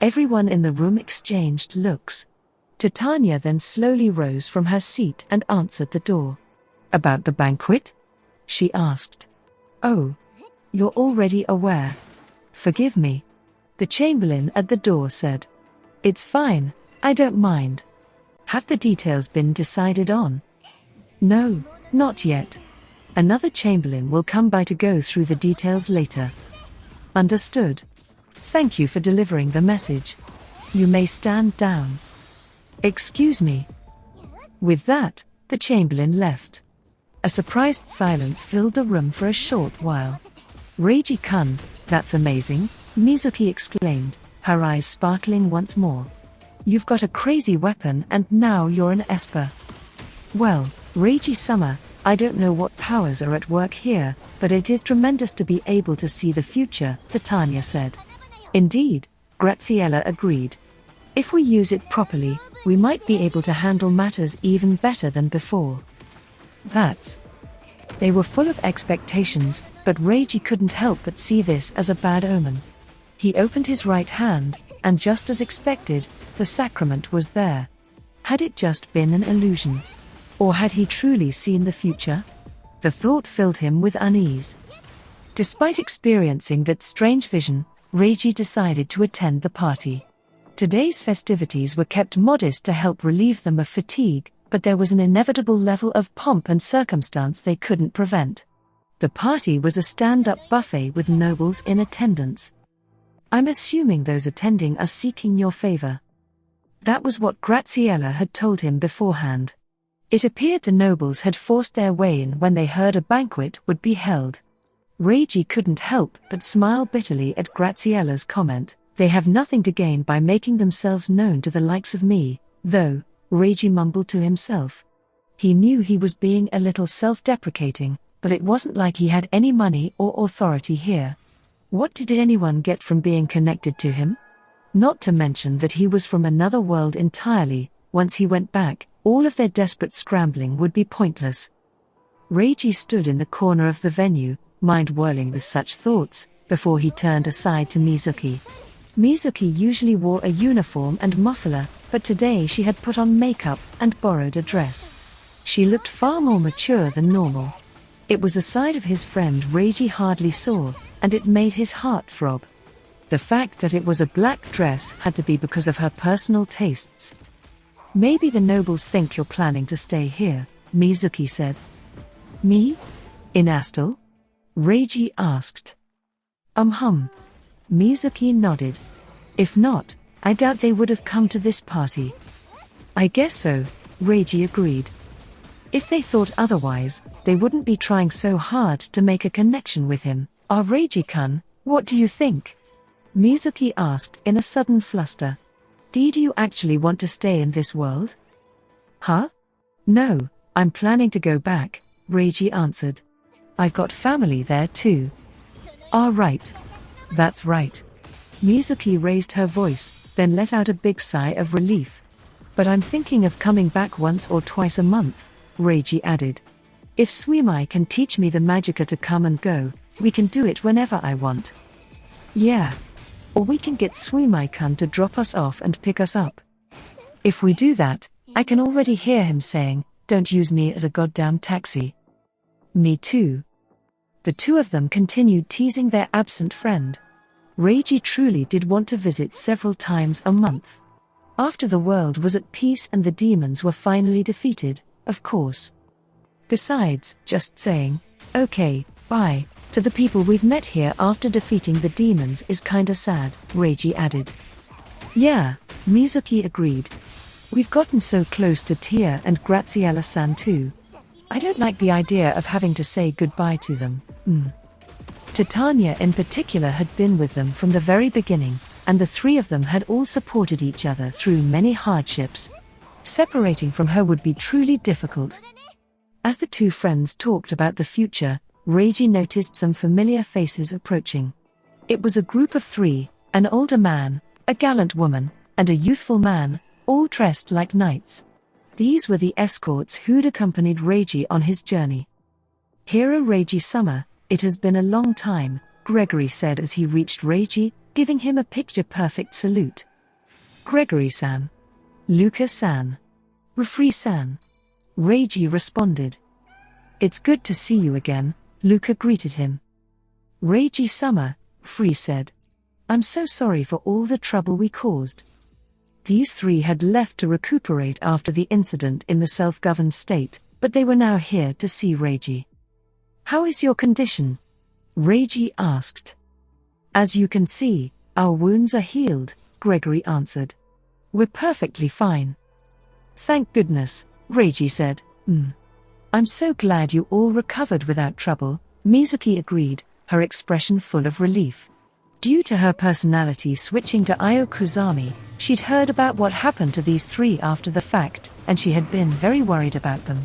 Everyone in the room exchanged looks. Titania then slowly rose from her seat and answered the door. "About the banquet?" she asked. "Oh, you're already aware. Forgive me," the chamberlain at the door said. "It's fine, I don't mind. Have the details been decided on?" "No, not yet. Another chamberlain will come by to go through the details later." "Understood. Thank you for delivering the message. You may stand down." "Excuse me." With that, the chamberlain left. A surprised silence filled the room for a short while. "Reiji-kun, that's amazing," Mizuki exclaimed, her eyes sparkling once more. "You've got a crazy weapon and now you're an Esper." "Well, Reiji-sama, I don't know what powers are at work here, but it is tremendous to be able to see the future," Titania said. "Indeed," Graziella agreed. "If we use it properly, we might be able to handle matters even better than before." They were full of expectations, but Reiji couldn't help but see this as a bad omen. He opened his right hand, and just as expected, the sacrament was there. Had it just been an illusion? Or had he truly seen the future? The thought filled him with unease. Despite experiencing that strange vision, Reiji decided to attend the party. Today's festivities were kept modest to help relieve them of fatigue, but there was an inevitable level of pomp and circumstance they couldn't prevent. The party was a stand-up buffet with nobles in attendance. "I'm assuming those attending are seeking your favor." That was what Graziella had told him beforehand. It appeared the nobles had forced their way in when they heard a banquet would be held. Reiji couldn't help but smile bitterly at Graziella's comment. "They have nothing to gain by making themselves known to the likes of me, though," Reiji mumbled to himself. He knew he was being a little self-deprecating, but it wasn't like he had any money or authority here. What did anyone get from being connected to him? Not to mention that he was from another world entirely. Once he went back, all of their desperate scrambling would be pointless. Reiji stood in the corner of the venue, mind whirling with such thoughts, before he turned aside to Mizuki. Mizuki usually wore a uniform and muffler, but today she had put on makeup and borrowed a dress. She looked far more mature than normal. It was a side of his friend Reiji hardly saw, and it made his heart throb. The fact that it was a black dress had to be because of her personal tastes. "Maybe the nobles think you're planning to stay here," Mizuki said. "Me? In Astel?" Reiji asked. Mizuki nodded. "If not, I doubt they would have come to this party." "I guess so," Reiji agreed. "If they thought otherwise, they wouldn't be trying so hard to make a connection with him." "Reiji-kun, what do you think?" Mizuki asked in a sudden fluster. "Do you actually want to stay in this world?" "Huh? No, I'm planning to go back," Reiji answered. "I've got family there too." Right. That's right." Mizuki raised her voice, then let out a big sigh of relief. "But I'm thinking of coming back once or twice a month," Reiji added. "If Suimai can teach me the magicka to come and go, we can do it whenever I want." "Yeah. Or we can get Suimai-kun to drop us off and pick us up. If we do that, I can already hear him saying, 'Don't use me as a goddamn taxi.'" "Me too." The two of them continued teasing their absent friend. Reiji truly did want to visit several times a month. After the world was at peace and the demons were finally defeated, of course. Besides, just saying, "Okay, bye," to the people we've met here after defeating the demons is kinda sad, Reiji added. "Yeah," Mizuki agreed. "We've gotten so close to Tia and Graziella-san too. I don't like the idea of having to say goodbye to them." Titania in particular had been with them from the very beginning, and the three of them had all supported each other through many hardships. Separating from her would be truly difficult. As the two friends talked about the future, Reiji noticed some familiar faces approaching. It was a group of three, an older man, a gallant woman, and a youthful man, all dressed like knights. These were the escorts who'd accompanied Reiji on his journey. "Hero Reiji-sama, it has been a long time," Gregory said as he reached Reiji, giving him a picture-perfect salute. Gregory-san. Lucas-san. Refree-san. Reiji responded. It's good to see you again, Luca greeted him. Reiji-sama, Free said. I'm so sorry for all the trouble we caused. These three had left to recuperate after the incident in the self-governed state, but they were now here to see Reiji. How is your condition? Reiji asked. As you can see, our wounds are healed, Gregory answered. We're perfectly fine. Thank goodness, Reiji said. I'm so glad you all recovered without trouble, Mizuki agreed, her expression full of relief. Due to her personality switching to Aokuzami, she'd heard about what happened to these three after the fact, and she had been very worried about them.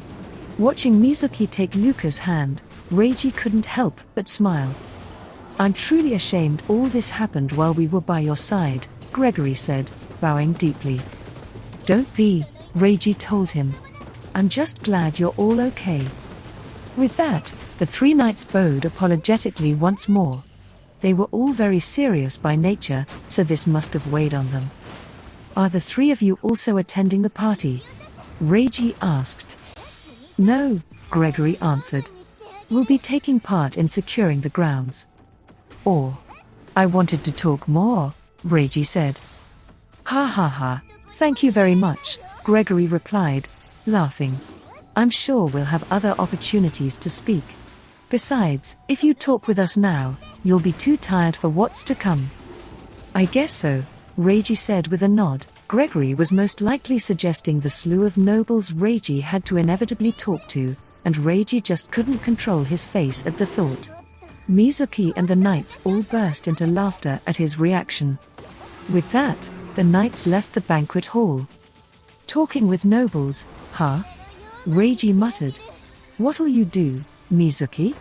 Watching Mizuki take Luca's hand, Reiji couldn't help but smile. I'm truly ashamed all this happened while we were by your side, Gregory said, bowing deeply. Don't be, Reiji told him. I'm just glad you're all okay. With that, the three knights bowed apologetically once more. They were all very serious by nature, so this must have weighed on them. Are the three of you also attending the party? Reiji asked. No, Gregory answered. We'll be taking part in securing the grounds. Or, I wanted to talk more, Reiji said. Ha ha ha, thank you very much, Gregory replied, laughing. I'm sure we'll have other opportunities to speak. Besides, if you talk with us now, you'll be too tired for what's to come. I guess so, Reiji said with a nod. Gregory was most likely suggesting the slew of nobles Reiji had to inevitably talk to, and Reiji just couldn't control his face at the thought. Mizuki and the knights all burst into laughter at his reaction. With that, the knights left the banquet hall. Talking with nobles, huh? Reiji muttered. What'll you do, Mizuki?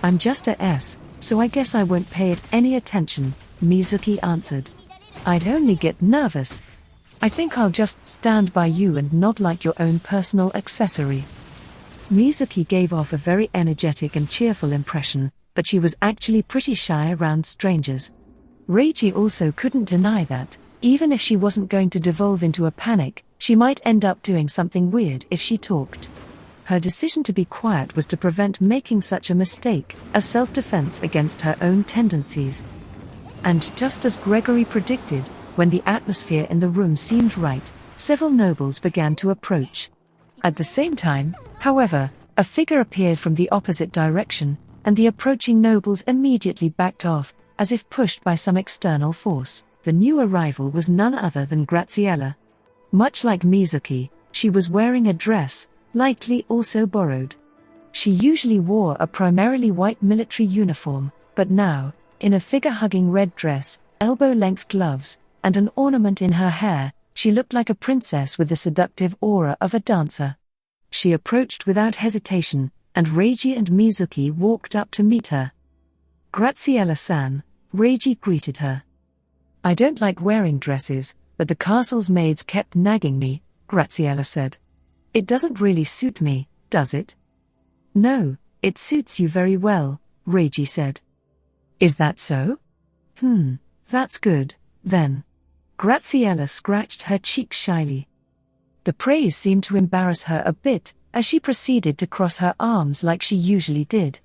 I'm just a S, so I guess I won't pay it any attention, Mizuki answered. I'd only get nervous. I think I'll just stand by you and nod like your own personal accessory. Mizuki gave off a very energetic and cheerful impression, but she was actually pretty shy around strangers. Reiji also couldn't deny that, even if she wasn't going to devolve into a panic, she might end up doing something weird if she talked. Her decision to be quiet was to prevent making such a mistake, as self-defense against her own tendencies. And just as Gregory predicted, when the atmosphere in the room seemed right, several nobles began to approach. At the same time, however, a figure appeared from the opposite direction, and the approaching nobles immediately backed off, as if pushed by some external force. The new arrival was none other than Graziella. Much like Mizuki, she was wearing a dress, likely also borrowed. She usually wore a primarily white military uniform, but now, in a figure-hugging red dress, elbow-length gloves, and an ornament in her hair, she looked like a princess with the seductive aura of a dancer. She approached without hesitation, and Reiji and Mizuki walked up to meet her. Graziella-san, Reiji greeted her. I don't like wearing dresses, but the castle's maids kept nagging me, Graziella said. It doesn't really suit me, does it? No, it suits you very well, Reiji said. Is that so? That's good, then. Graziella scratched her cheek shyly. The praise seemed to embarrass her a bit, as she proceeded to cross her arms like she usually did.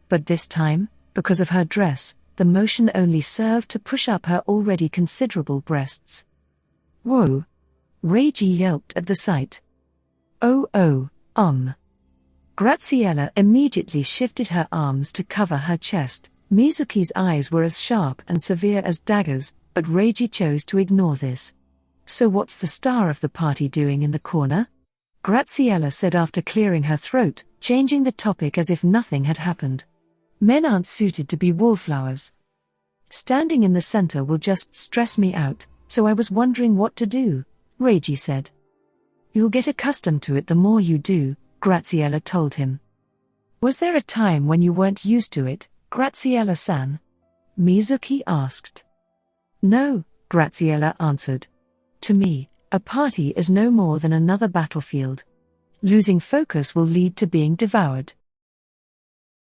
But this time, because of her dress, the motion only served to push up her already considerable breasts. Whoa! Reiji yelped at the sight. Oh. Graziella immediately shifted her arms to cover her chest. Mizuki's eyes were as sharp and severe as daggers, but Reiji chose to ignore this. So what's the star of the party doing in the corner? Graziella said after clearing her throat, changing the topic as if nothing had happened. Men aren't suited to be wallflowers. Standing in the center will just stress me out, so I was wondering what to do, Reiji said. You'll get accustomed to it the more you do, Graziella told him. Was there a time when you weren't used to it, Graziella-san? Mizuki asked. No, Graziella answered. To me, a party is no more than another battlefield. Losing focus will lead to being devoured.